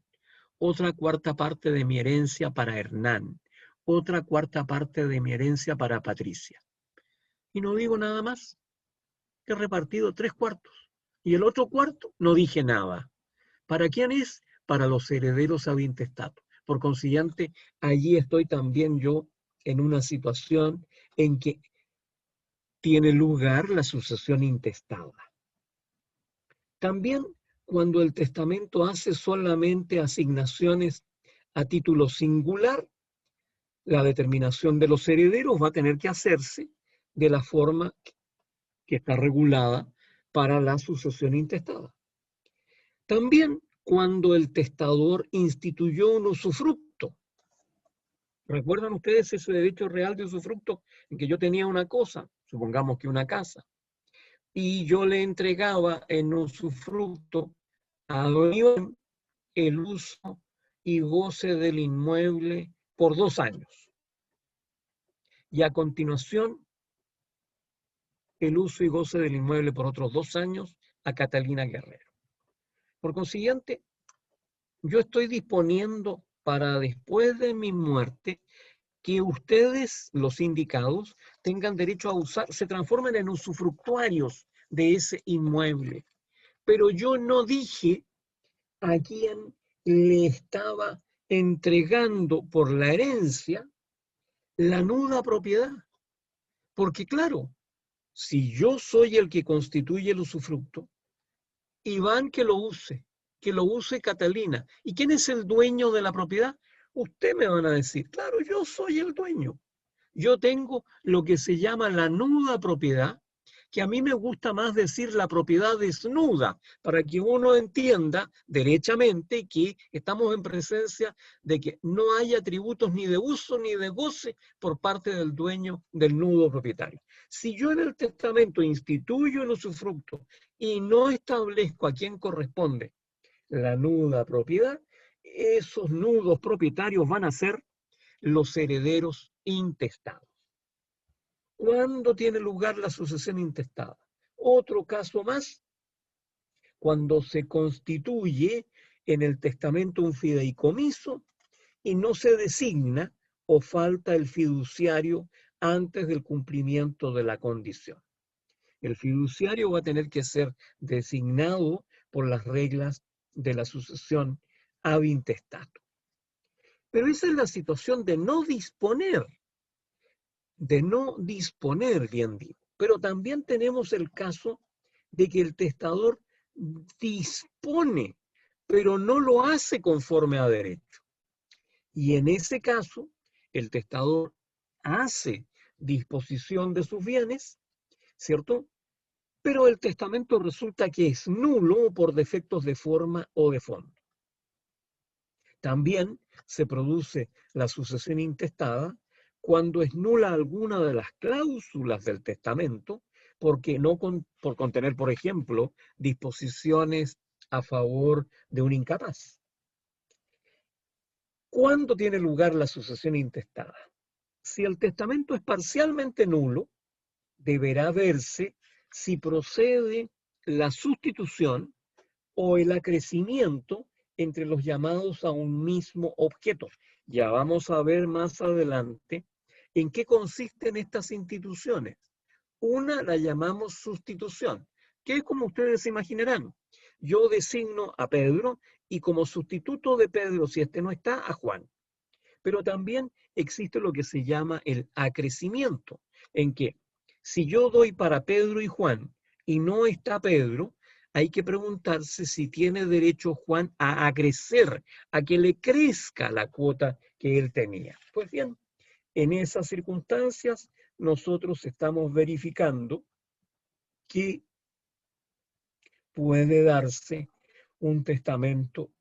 otra cuarta parte de mi herencia para Hernán, otra cuarta parte de mi herencia para Patricia. Y no digo nada más. He repartido 3/4. Y el otro cuarto no dije nada. ¿Para quién es? Para los herederos a intestato. Por consiguiente, allí estoy también yo en una situación en que tiene lugar la sucesión intestada. También cuando el testamento hace solamente asignaciones a título singular, la determinación de los herederos va a tener que hacerse de la forma que está regulada para la sucesión intestada. También cuando el testador instituyó un usufructo. ¿Recuerdan ustedes ese derecho real de usufructo en que yo tenía una cosa, supongamos que una casa, y yo le entregaba en usufructo a don Iván el uso y goce del inmueble por 2 años? Y a continuación, el uso y goce del inmueble por otros 2 años a Catalina Guerrero. Por consiguiente, yo estoy disponiendo para después de mi muerte que ustedes, los indicados, tengan derecho a usar, se transformen en usufructuarios de ese inmueble. Pero yo no dije a quién le estaba entregando por la herencia la nuda propiedad. Porque claro, si yo soy el que constituye el usufructo, Iván que lo use Catalina. ¿Y quién es el dueño de la propiedad? Usted me van a decir, claro, yo soy el dueño. Yo tengo lo que se llama la nuda propiedad, que a mí me gusta más decir la propiedad desnuda, para que uno entienda derechamente que estamos en presencia de que no hay atributos ni de uso ni de goce por parte del dueño del nudo propietario. Si yo en el testamento instituyo el usufructo y no establezco a quién corresponde la nuda propiedad, esos nudos propietarios van a ser los herederos intestados. ¿Cuándo tiene lugar la sucesión intestada? Otro caso más, cuando se constituye en el testamento un fideicomiso y no se designa o falta el fiduciario antes del cumplimiento de la condición. El fiduciario va a tener que ser designado por las reglas de la sucesión ab intestato. Pero esa es la situación de no disponer, bien digo. Pero también tenemos el caso de que el testador dispone, pero no lo hace conforme a derecho. Y en ese caso, el testador hace disposición de sus bienes, ¿cierto? Pero el testamento resulta que es nulo por defectos de forma o de fondo. También se produce la sucesión intestada cuando es nula alguna de las cláusulas del testamento, porque por contener, por ejemplo, disposiciones a favor de un incapaz. ¿Cuándo tiene lugar la sucesión intestada? Si el testamento es parcialmente nulo, deberá verse si procede la sustitución o el acrecimiento entre los llamados a un mismo objeto. Ya vamos a ver más adelante en qué consisten estas instituciones. Una la llamamos sustitución, que es como ustedes se imaginarán. Yo designo a Pedro y como sustituto de Pedro, si este no está, a Juan. Pero también existe lo que se llama el acrecimiento, en que si yo doy para Pedro y Juan y no está Pedro, hay que preguntarse si tiene derecho Juan a acrecer, a que le crezca la cuota que él tenía. Pues bien, en esas circunstancias nosotros estamos verificando que puede darse un testamento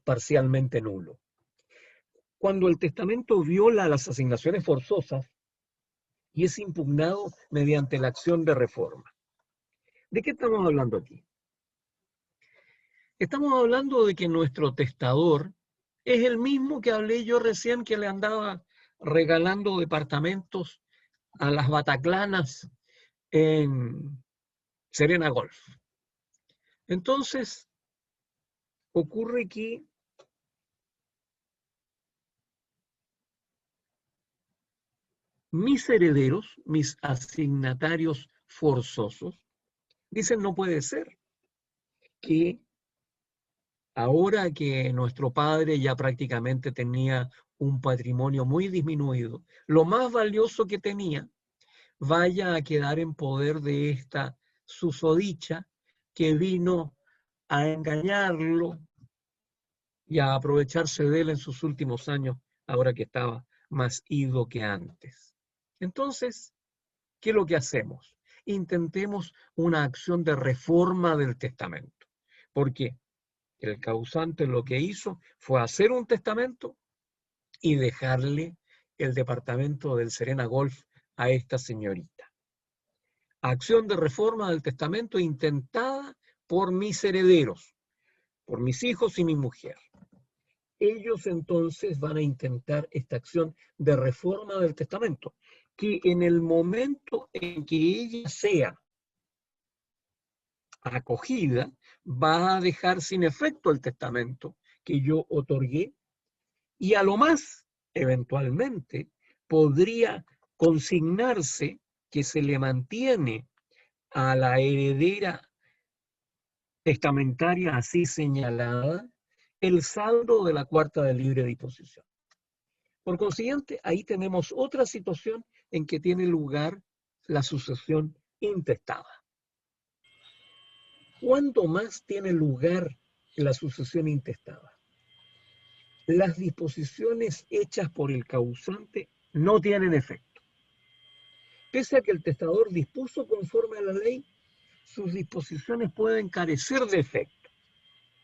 parcialmente nulo. Cuando el testamento viola las asignaciones forzosas y es impugnado mediante la acción de reforma. ¿De qué estamos hablando aquí? Estamos hablando de que nuestro testador es el mismo que hablé yo recién, que le andaba regalando departamentos a las Bataclanas en Serena Golf. Entonces, ocurre que mis herederos, mis asignatarios forzosos, dicen no puede ser que ahora que nuestro padre ya prácticamente tenía un patrimonio muy disminuido, lo más valioso que tenía vaya a quedar en poder de esta susodicha que vino a engañarlo y a aprovecharse de él en sus últimos años, ahora que estaba más ido que antes. Entonces, ¿qué es lo que hacemos? Intentemos una acción de reforma del testamento. ¿Por qué? El causante lo que hizo fue hacer un testamento y dejarle el departamento del Serena Golf a esta señorita. Acción de reforma del testamento intentada por mis herederos, por mis hijos y mi mujer. Ellos entonces van a intentar esta acción de reforma del testamento, que en el momento en que ella sea acogida, va a dejar sin efecto el testamento que yo otorgué y a lo más, eventualmente, podría consignarse que se le mantiene a la heredera testamentaria así señalada el saldo de la cuarta de libre disposición. Por consiguiente, ahí tenemos otra situación en que tiene lugar la sucesión intestada. ¿Cuándo más tiene lugar la sucesión intestada? Las disposiciones hechas por el causante no tienen efecto. Pese a que el testador dispuso conforme a la ley, sus disposiciones pueden carecer de efecto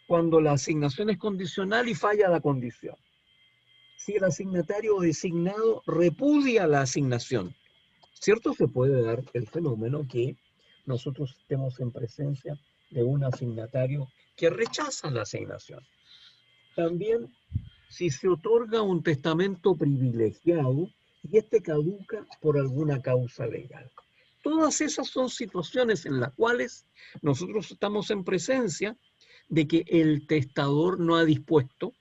cuando la asignación es condicional y falla la condición. Si el asignatario designado repudia la asignación, ¿cierto? Se puede dar el fenómeno que nosotros estemos en presencia de un asignatario que rechaza la asignación. También, si se otorga un testamento privilegiado y este caduca por alguna causa legal. Todas esas son situaciones en las cuales nosotros estamos en presencia de que el testador no ha dispuesto,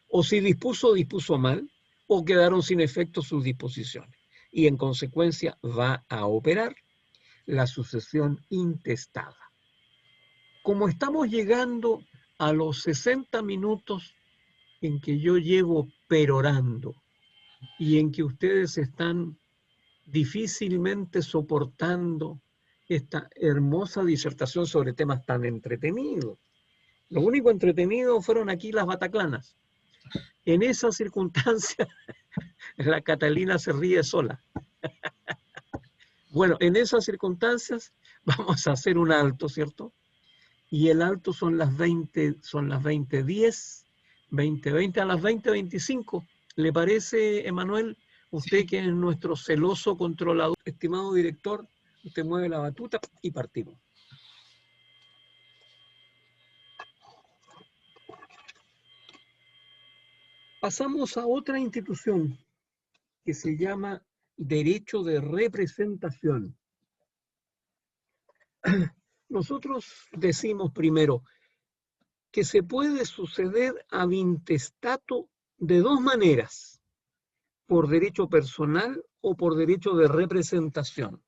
o si dispuso, dispuso mal, o quedaron sin efecto sus disposiciones. Y en consecuencia va a operar la sucesión intestada. Como estamos llegando a los 60 minutos en que yo llevo perorando y en que ustedes están difícilmente soportando esta hermosa disertación sobre temas tan entretenidos. Lo único entretenido fueron aquí las Bataclanas. En esa circunstancia, la Catalina se ríe sola. Bueno, en esas circunstancias vamos a hacer un alto, ¿cierto? Y el alto son las 20:10, 20:20 a las 20:25. ¿Le parece, Emanuel? Usted Sí. que es nuestro celoso controlador, estimado director, usted mueve la batuta y partimos. Pasamos a otra institución que se llama derecho de representación. Nosotros decimos primero que se puede suceder ab intestato de dos maneras, por derecho personal o por derecho de representación.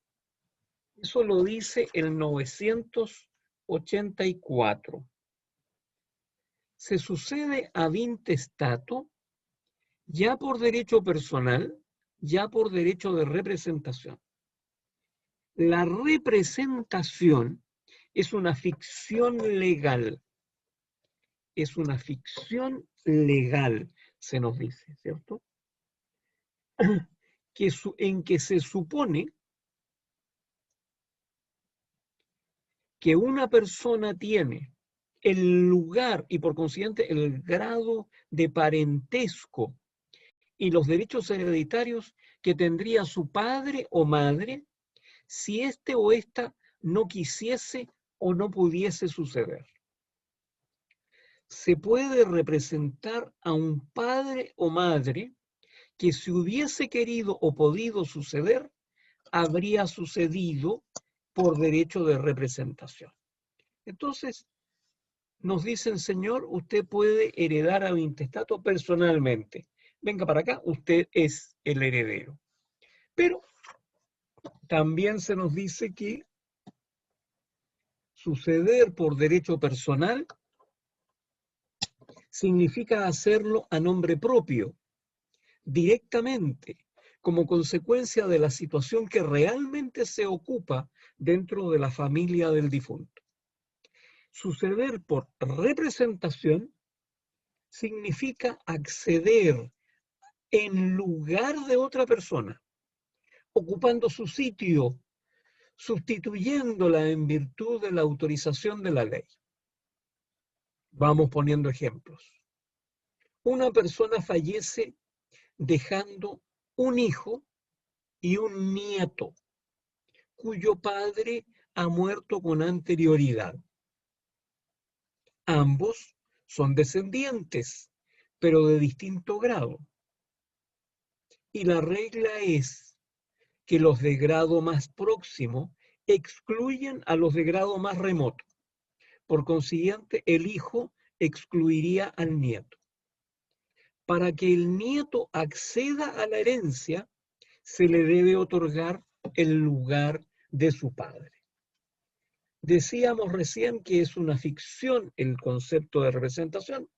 Eso lo dice el 984. Se sucede ab intestato ya por derecho personal, ya por derecho de representación. La representación es una ficción legal. Es una ficción legal, se nos dice, ¿cierto? En que se supone que una persona tiene el lugar y por consiguiente el grado de parentesco y los derechos hereditarios que tendría su padre o madre si este o esta no quisiese o no pudiese suceder. Se puede representar a un padre o madre que si hubiese querido o podido suceder, habría sucedido por derecho de representación. Entonces, nos dicen, señor, usted puede heredar a un intestato personalmente. Venga para acá, usted es el heredero. Pero también se nos dice que suceder por derecho personal significa hacerlo a nombre propio, directamente, como consecuencia de la situación que realmente se ocupa dentro de la familia del difunto. Suceder por representación significa acceder en lugar de otra persona, ocupando su sitio, sustituyéndola en virtud de la autorización de la ley. Vamos poniendo ejemplos. Una persona fallece dejando un hijo y un nieto, cuyo padre ha muerto con anterioridad. Ambos son descendientes, pero de distinto grado. Y la regla es que los de grado más próximo excluyen a los de grado más remoto. Por consiguiente, el hijo excluiría al nieto. Para que el nieto acceda a la herencia, se le debe otorgar el lugar de su padre. Decíamos recién que es una ficción el concepto de representación,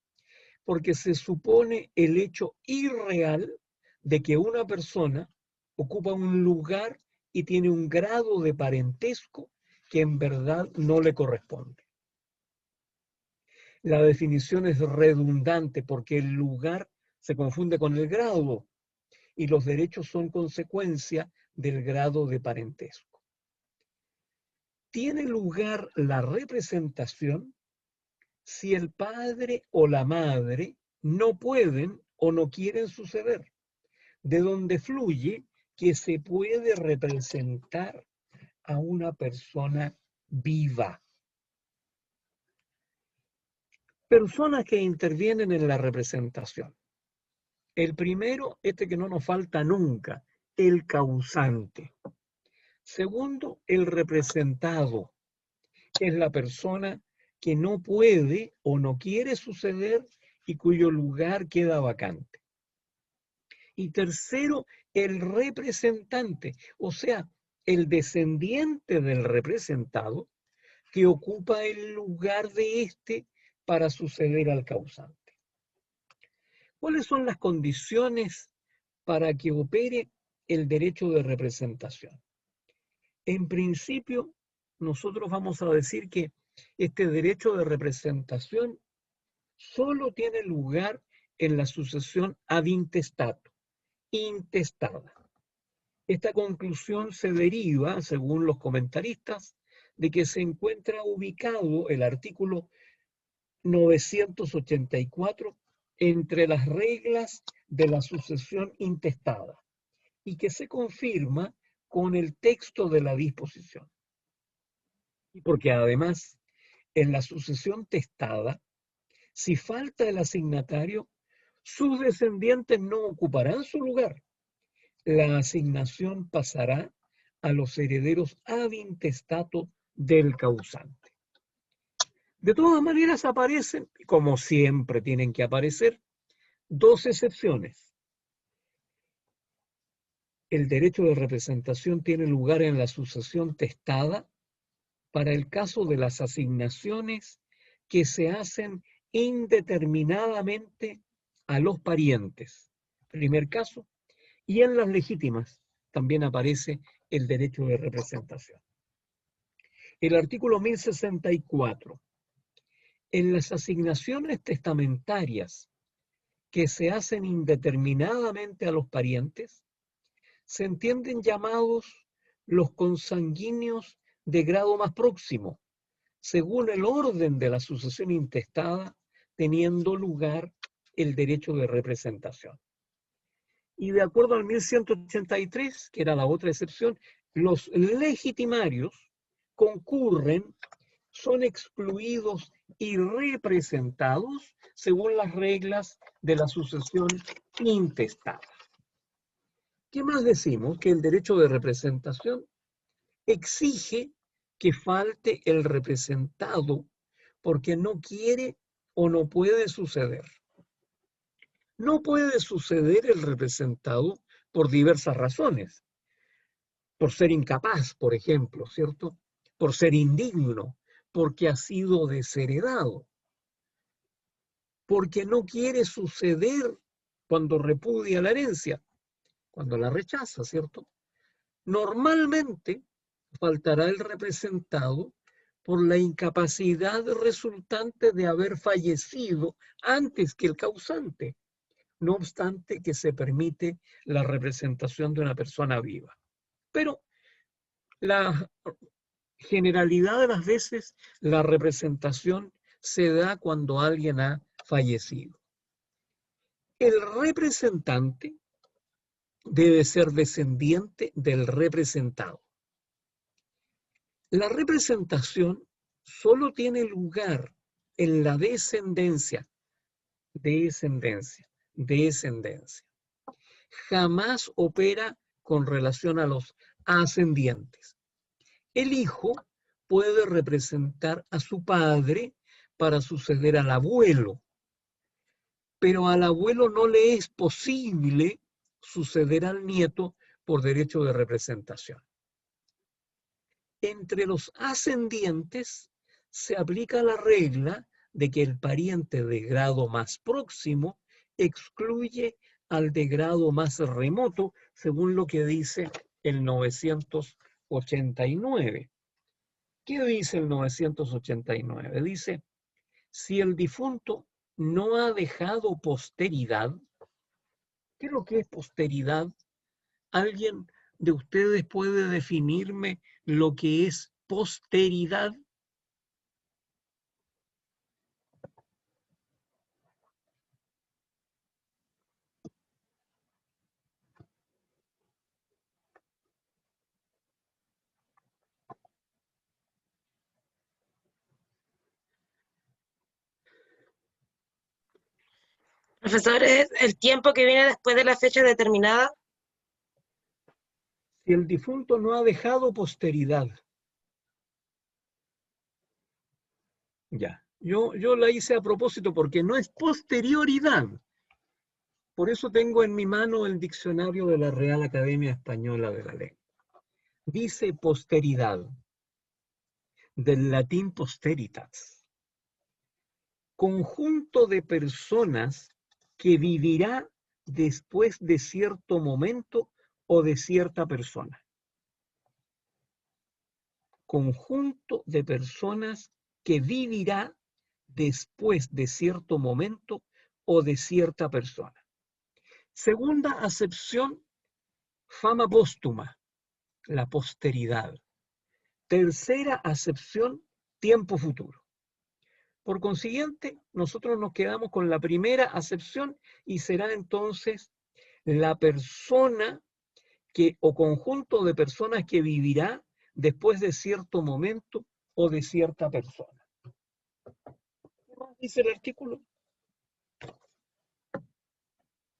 porque se supone el hecho irreal de que una persona ocupa un lugar y tiene un grado de parentesco que en verdad no le corresponde. La definición es redundante porque el lugar se confunde con el grado y los derechos son consecuencia del grado de parentesco. Tiene lugar la representación si el padre o la madre no pueden o no quieren suceder, de donde fluye que se puede representar a una persona viva. Personas que intervienen en la representación. El primero, que no nos falta nunca, el causante. Segundo, el representado, que es la persona que no puede o no quiere suceder y cuyo lugar queda vacante. Y tercero, el representante, o sea, el descendiente del representado que ocupa el lugar de éste para suceder al causante. ¿Cuáles son las condiciones para que opere el derecho de representación? En principio, nosotros vamos a decir que este derecho de representación solo tiene lugar en la sucesión ad intestato, intestada. Esta conclusión se deriva, según los comentaristas, de que se encuentra ubicado el artículo 984 entre las reglas de la sucesión intestada y que se confirma con el texto de la disposición. Y porque además, en la sucesión testada, si falta el asignatario, sus descendientes no ocuparán su lugar. La asignación pasará a los herederos ad intestato del causante. De todas maneras aparecen, como siempre tienen que aparecer, dos excepciones. El derecho de representación tiene lugar en la sucesión testada para el caso de las asignaciones que se hacen indeterminadamente a los parientes. Primer caso. Y en las legítimas también aparece el derecho de representación. El artículo 1064. En las asignaciones testamentarias que se hacen indeterminadamente a los parientes, se entienden llamados los consanguíneos de grado más próximo, según el orden de la sucesión intestada, teniendo lugar el derecho de representación. Y de acuerdo al 1183, que era la otra excepción, los legitimarios concurren, son excluidos y representados según las reglas de la sucesión intestada. ¿Qué más decimos? Que el derecho de representación exige que falte el representado porque no quiere o no puede suceder. No puede suceder el representado por diversas razones. Por ser incapaz, por ejemplo, ¿cierto? Por ser indigno, porque ha sido desheredado, porque no quiere suceder cuando repudia la herencia, cuando la rechaza, ¿cierto? Normalmente faltará el representado por la incapacidad resultante de haber fallecido antes que el causante, no obstante que se permite la representación de una persona viva. Pero la generalidad de las veces la representación se da cuando alguien ha fallecido. El representante debe ser descendiente del representado. La representación solo tiene lugar en la descendencia. Jamás opera con relación a los ascendientes. El hijo puede representar a su padre para suceder al abuelo, pero al abuelo no le es posible suceder al nieto por derecho de representación. Entre los ascendientes se aplica la regla de que el pariente de grado más próximo excluye al de grado más remoto, según lo que dice el 989. ¿Qué dice el 989? Dice, si el difunto no ha dejado posteridad, ¿qué es lo que es posteridad? ¿Alguien de ustedes puede definirme lo que es posteridad? Profesor, ¿es el tiempo que viene después de la fecha determinada? Si el difunto no ha dejado posteridad. Ya, yo la hice a propósito porque no es posterioridad. Por eso tengo en mi mano el diccionario de la Real Academia Española de la Lengua. Dice posteridad, del latín posteritas. Conjunto de personas que vivirá después de cierto momento o de cierta persona. Conjunto de personas que vivirá después de cierto momento o de cierta persona. Segunda acepción, fama póstuma, la posteridad. Tercera acepción, tiempo futuro. Por consiguiente, nosotros nos quedamos con la primera acepción y será entonces la persona o conjunto de personas que vivirá después de cierto momento o de cierta persona. ¿Qué más dice el artículo?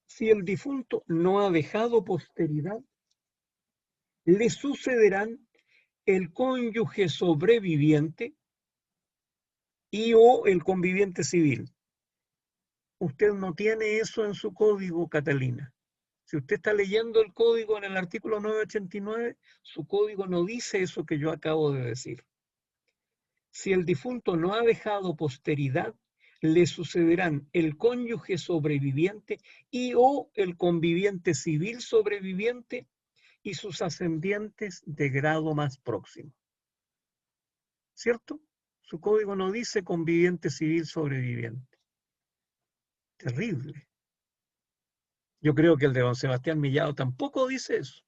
Si el difunto no ha dejado posteridad, le sucederán el cónyuge sobreviviente y o el conviviente civil. Usted no tiene eso en su código, Catalina. Si usted está leyendo el código en el artículo 989, su código no dice eso que yo acabo de decir. Si el difunto no ha dejado posteridad, le sucederán el cónyuge sobreviviente y o el conviviente civil sobreviviente y sus ascendientes de grado más próximo. ¿Cierto? Su código no dice conviviente civil sobreviviente. Terrible. Yo creo que el de don Sebastián Millado tampoco dice eso.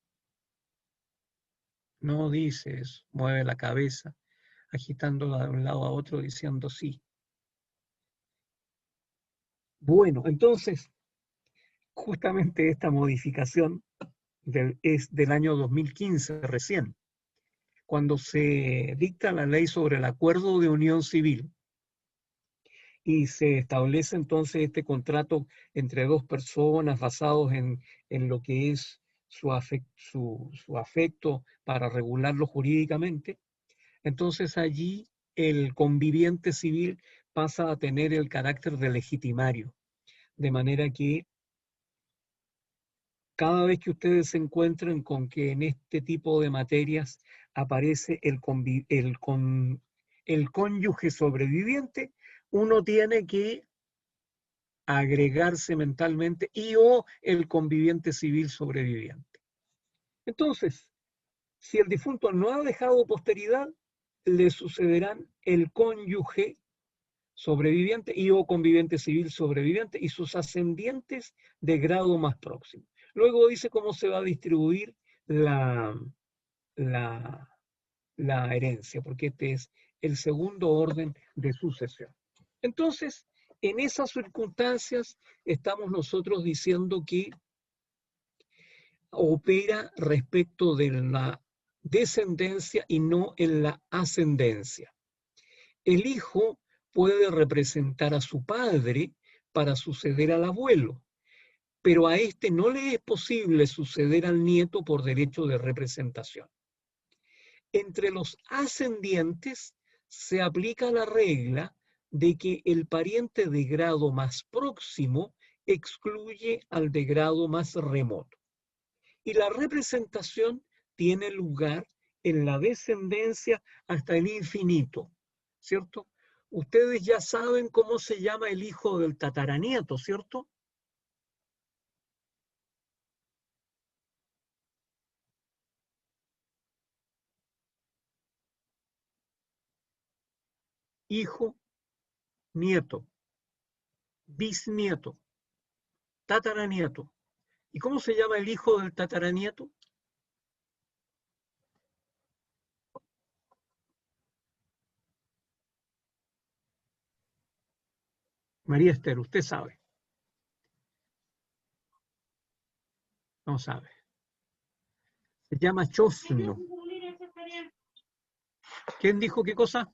No dice eso. Mueve la cabeza. agitándola de un lado a otro diciendo sí. Bueno, entonces, justamente esta modificación es del año 2015 recién, cuando se dicta la ley sobre el acuerdo de unión civil y se establece entonces este contrato entre dos personas basados en lo que es su afecto para regularlo jurídicamente. Entonces allí el conviviente civil pasa a tener el carácter de legitimario, de manera que cada vez que ustedes se encuentren con que en este tipo de materias aparece el cónyuge sobreviviente, uno tiene que agregarse mentalmente y o el conviviente civil sobreviviente. Entonces, si el difunto no ha dejado posteridad, le sucederán el cónyuge sobreviviente y o conviviente civil sobreviviente y sus ascendientes de grado más próximo. Luego dice cómo se va a distribuir la herencia, porque este es el segundo orden de sucesión. Entonces, en esas circunstancias estamos nosotros diciendo que opera respecto de la descendencia y no en la ascendencia. El hijo puede representar a su padre para suceder al abuelo, pero a este no le es posible suceder al nieto por derecho de representación. Entre los ascendientes se aplica la regla de que el pariente de grado más próximo excluye al de grado más remoto. Y la representación tiene lugar en la descendencia hasta el infinito, ¿cierto? Ustedes ya saben cómo se llama el hijo del tataranieto, ¿cierto? Hijo, nieto, bisnieto, tataranieto. ¿Y cómo se llama el hijo del tataranieto? María Esther, usted sabe. No sabe. Se llama chosno. ¿Quién dijo qué cosa?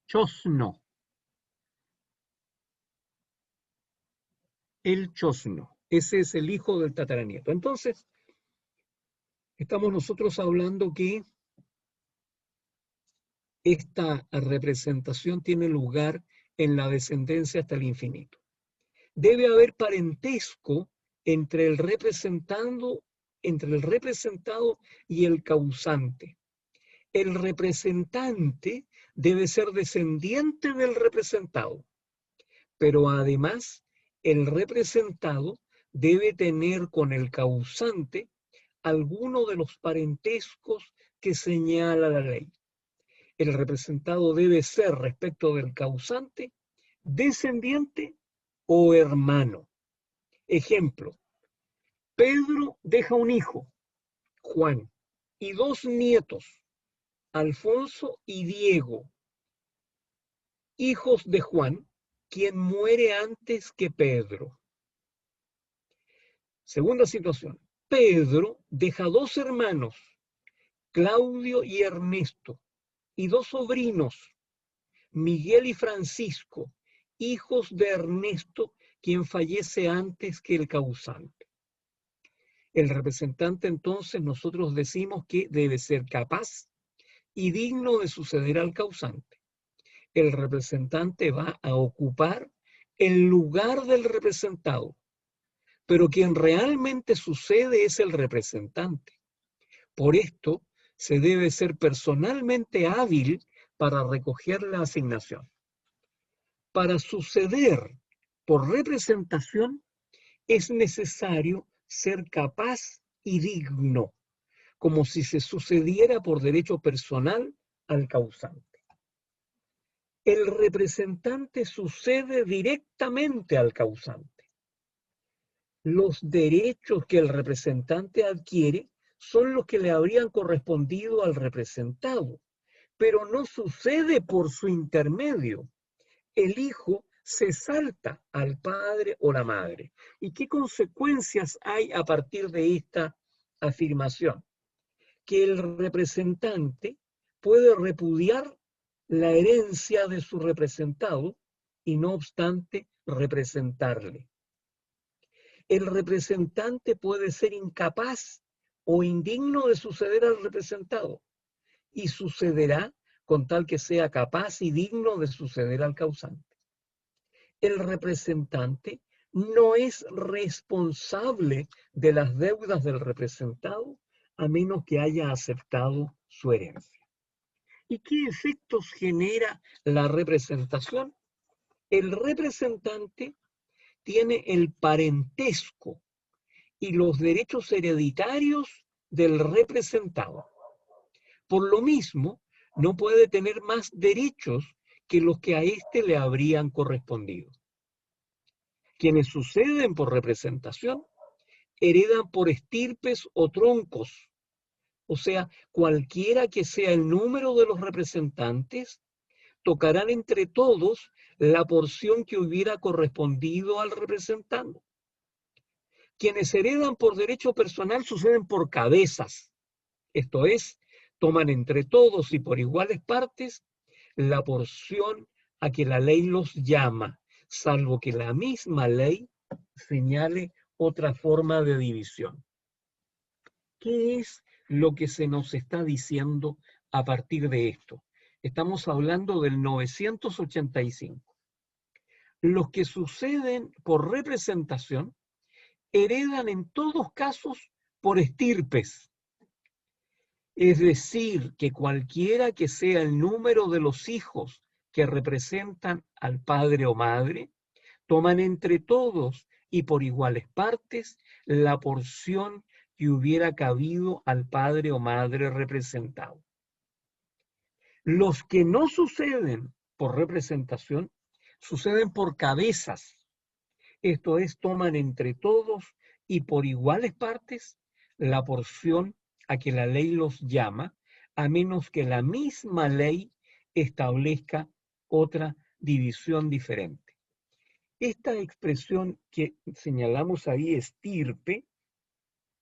Chosno. El chosno. Ese es el hijo del tataranieto. Entonces, estamos nosotros hablando que esta representación tiene lugar en la descendencia hasta el infinito. Debe haber parentesco entre el representado y el causante. El representante debe ser descendiente del representado, pero además el representado debe tener con el causante alguno de los parentescos que señala la ley. El representado debe ser, respecto del causante, descendiente o hermano. Ejemplo, Pedro deja un hijo, Juan, y dos nietos, Alfonso y Diego, hijos de Juan, quien muere antes que Pedro. Segunda situación, Pedro deja dos hermanos, Claudio y Ernesto, y dos sobrinos, Miguel y Francisco, hijos de Ernesto, quien fallece antes que el causante. El representante, entonces, nosotros decimos que debe ser capaz y digno de suceder al causante. El representante va a ocupar el lugar del representado, pero quien realmente sucede es el representante. Por esto, se debe ser personalmente hábil para recoger la asignación. Para suceder por representación es necesario ser capaz y digno, como si se sucediera por derecho personal al causante. El representante sucede directamente al causante. Los derechos que el representante adquiere son los que le habrían correspondido al representado, pero no sucede por su intermedio. El hijo se salta al padre o la madre. ¿Y qué consecuencias hay a partir de esta afirmación? Que el representante puede repudiar la herencia de su representado y no obstante representarle. El representante puede ser incapaz o indigno de suceder al representado y sucederá con tal que sea capaz y digno de suceder al causante. El representante no es responsable de las deudas del representado a menos que haya aceptado su herencia. ¿Y qué efectos genera la representación? El representante tiene el parentesco y los derechos hereditarios del representado. Por lo mismo, no puede tener más derechos que los que a éste le habrían correspondido. Quienes suceden por representación heredan por estirpes o troncos, o sea, cualquiera que sea el número de los representantes, tocarán entre todos la porción que hubiera correspondido al representante. Quienes heredan por derecho personal suceden por cabezas, esto es, toman entre todos y por iguales partes la porción a que la ley los llama, salvo que la misma ley señale otra forma de división. ¿Qué es lo que se nos está diciendo a partir de esto? Estamos hablando del 985. Los que suceden por representación heredan en todos casos por estirpes. Es decir, que cualquiera que sea el número de los hijos que representan al padre o madre, toman entre todos y por iguales partes la porción que hubiera cabido al padre o madre representado. Los que no suceden por representación, suceden por cabezas. Esto es, toman entre todos y por iguales partes la porción a que la ley los llama, a menos que la misma ley establezca otra división diferente. Esta expresión que señalamos ahí, estirpe,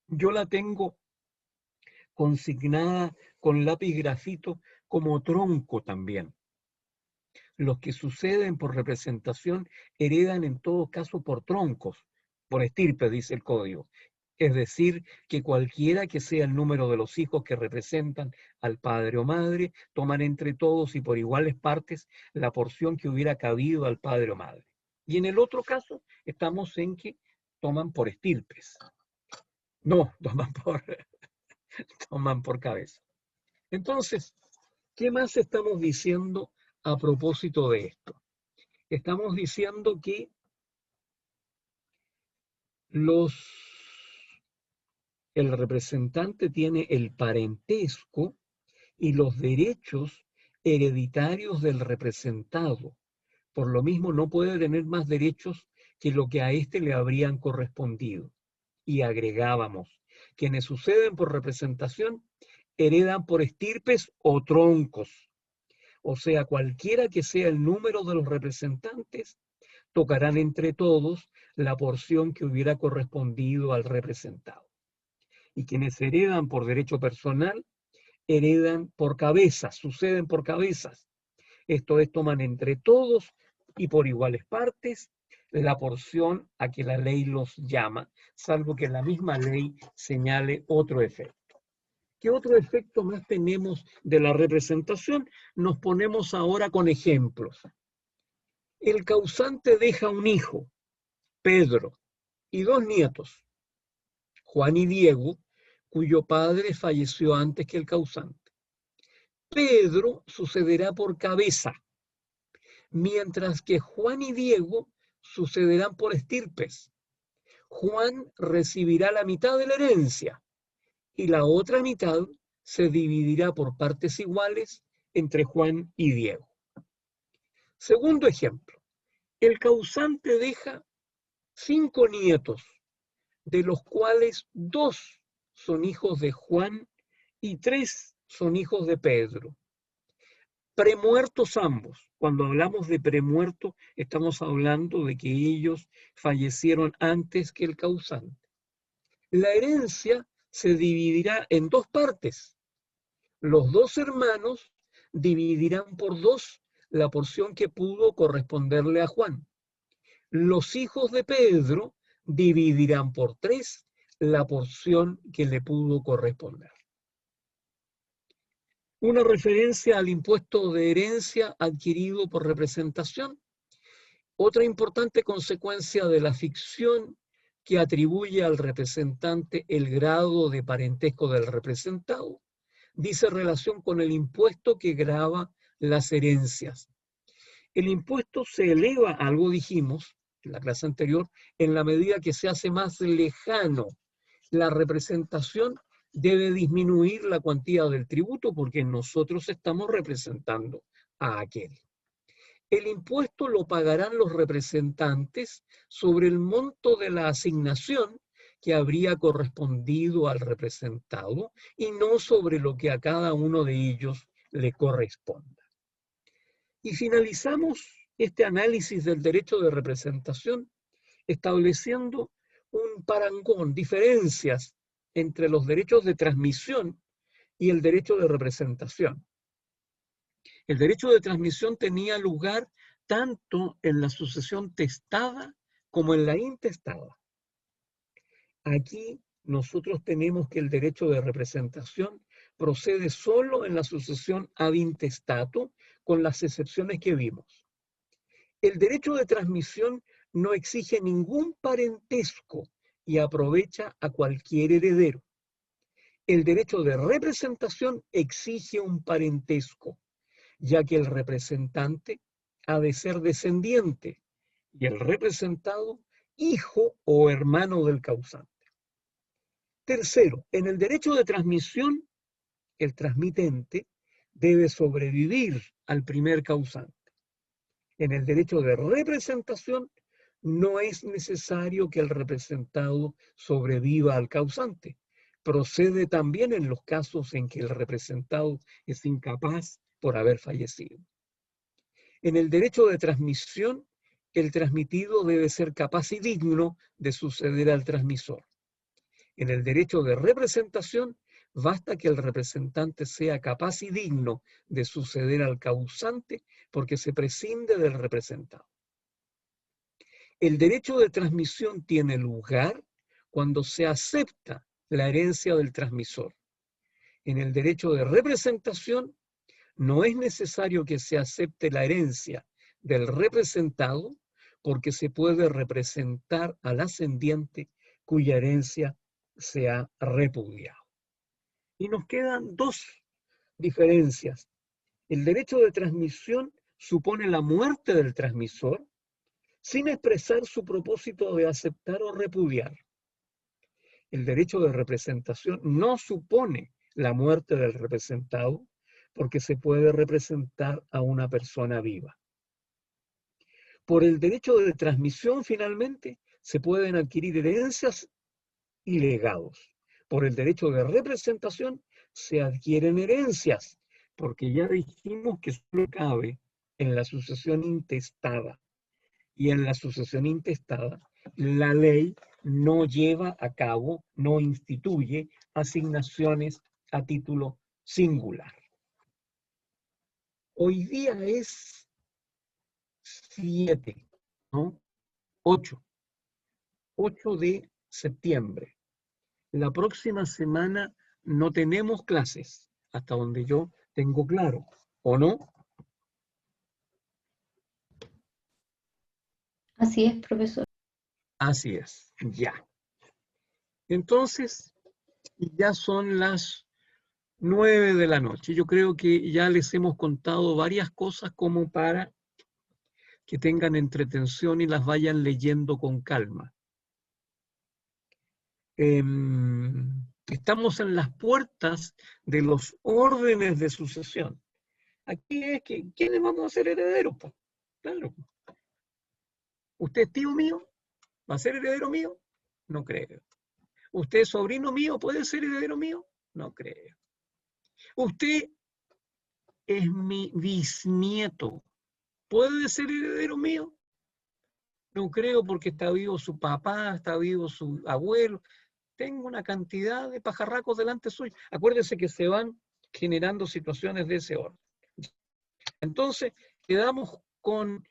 yo la tengo consignada con lápiz grafito como tronco también. Los que suceden por representación heredan en todo caso por troncos, por estirpe, dice el código. Es decir, que cualquiera que sea el número de los hijos que representan al padre o madre, toman entre todos y por iguales partes la porción que hubiera cabido al padre o madre. Y en el otro caso, estamos en que toman por estirpes. No, toman por cabeza. Entonces, ¿qué más estamos diciendo a propósito de esto? Estamos diciendo que el representante tiene el parentesco y los derechos hereditarios del representado. Por lo mismo, no puede tener más derechos que lo que a éste le habrían correspondido. Y agregábamos, quienes suceden por representación heredan por estirpes o troncos. O sea, cualquiera que sea el número de los representantes, tocarán entre todos la porción que hubiera correspondido al representado. Y quienes heredan por derecho personal, heredan por cabezas, suceden por cabezas. Esto es, toman entre todos y por iguales partes la porción a que la ley los llama, salvo que la misma ley señale otro efecto. ¿Qué otro efecto más tenemos de la representación? Nos ponemos ahora con ejemplos. El causante deja un hijo, Pedro, y dos nietos, Juan y Diego, cuyo padre falleció antes que el causante. Pedro sucederá por cabeza, mientras que Juan y Diego sucederán por estirpes. Juan recibirá la mitad de la herencia y la otra mitad se dividirá por partes iguales entre Juan y Diego. Segundo ejemplo, el causante deja 5 nietos, de los cuales 2 son hijos de Juan y 3 son hijos de Pedro. Premuertos ambos. Cuando hablamos de premuerto, estamos hablando de que ellos fallecieron antes que el causante. La herencia se dividirá en 2 partes. Los 2 hermanos dividirán por 2 la porción que pudo corresponderle a Juan. Los hijos de Pedro dividirán por 3 la porción que le pudo corresponder. Una referencia al impuesto de herencia adquirido por representación. Otra importante consecuencia de la ficción que atribuye al representante el grado de parentesco del representado, dice relación con el impuesto que grava las herencias. El impuesto se eleva, algo dijimos en la clase anterior, en la medida que se hace más lejano la representación. Debe disminuir la cuantía del tributo porque nosotros estamos representando a aquel. El impuesto lo pagarán los representantes sobre el monto de la asignación que habría correspondido al representado y no sobre lo que a cada uno de ellos le corresponda. Y finalizamos este análisis del derecho de representación estableciendo un parangón, diferencias entre los derechos de transmisión y el derecho de representación. El derecho de transmisión tenía lugar tanto en la sucesión testada como en la intestada. Aquí nosotros tenemos que el derecho de representación procede solo en la sucesión ad intestato, con las excepciones que vimos. El derecho de transmisión no exige ningún parentesco y aprovecha a cualquier heredero. El derecho de representación exige un parentesco, ya que el representante ha de ser descendiente y el representado hijo o hermano del causante. Tercero, en el derecho de transmisión, el transmitente debe sobrevivir al primer causante. En el derecho de representación, no es necesario que el representado sobreviva al causante. Procede también en los casos en que el representado es incapaz por haber fallecido. En el derecho de transmisión, el transmitido debe ser capaz y digno de suceder al transmisor. En el derecho de representación, basta que el representante sea capaz y digno de suceder al causante porque se prescinde del representado. El derecho de transmisión tiene lugar cuando se acepta la herencia del transmisor. En el derecho de representación, no es necesario que se acepte la herencia del representado porque se puede representar al ascendiente cuya herencia se ha repudiado. Y nos quedan 2 diferencias. El derecho de transmisión supone la muerte del transmisor sin expresar su propósito de aceptar o repudiar. El derecho de representación no supone la muerte del representado porque se puede representar a una persona viva. Por el derecho de transmisión, finalmente, se pueden adquirir herencias y legados. Por el derecho de representación se adquieren herencias, porque ya dijimos que solo cabe en la sucesión intestada. Y en la sucesión intestada, la ley no lleva a cabo, no instituye asignaciones a título singular. Hoy día es 7, ¿no? 8 de septiembre. La próxima semana no tenemos clases, hasta donde yo tengo claro, ¿o no? Así es, profesor. Así es, ya. Entonces, ya son las 9 de la noche. Yo creo que ya les hemos contado varias cosas como para que tengan entretención y las vayan leyendo con calma. Estamos en las puertas de los órdenes de sucesión. Aquí es que, ¿quiénes vamos a ser herederos? Pues? Claro. ¿Usted es tío mío? ¿Va a ser heredero mío? No creo. ¿Usted es sobrino mío? ¿Puede ser heredero mío? No creo. ¿Usted es mi bisnieto? ¿Puede ser heredero mío? No creo, porque está vivo su papá, está vivo su abuelo. Tengo una cantidad de pajarracos delante suyo. Acuérdense que se van generando situaciones de ese orden. Entonces, quedamos con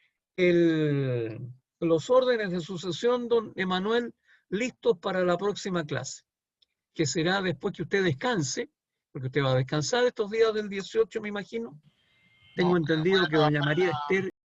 los órdenes de sucesión, don Emanuel, listos para la próxima clase, que será después que usted descanse, porque usted va a descansar estos días del 18, me imagino. Tengo entendido que doña María Esther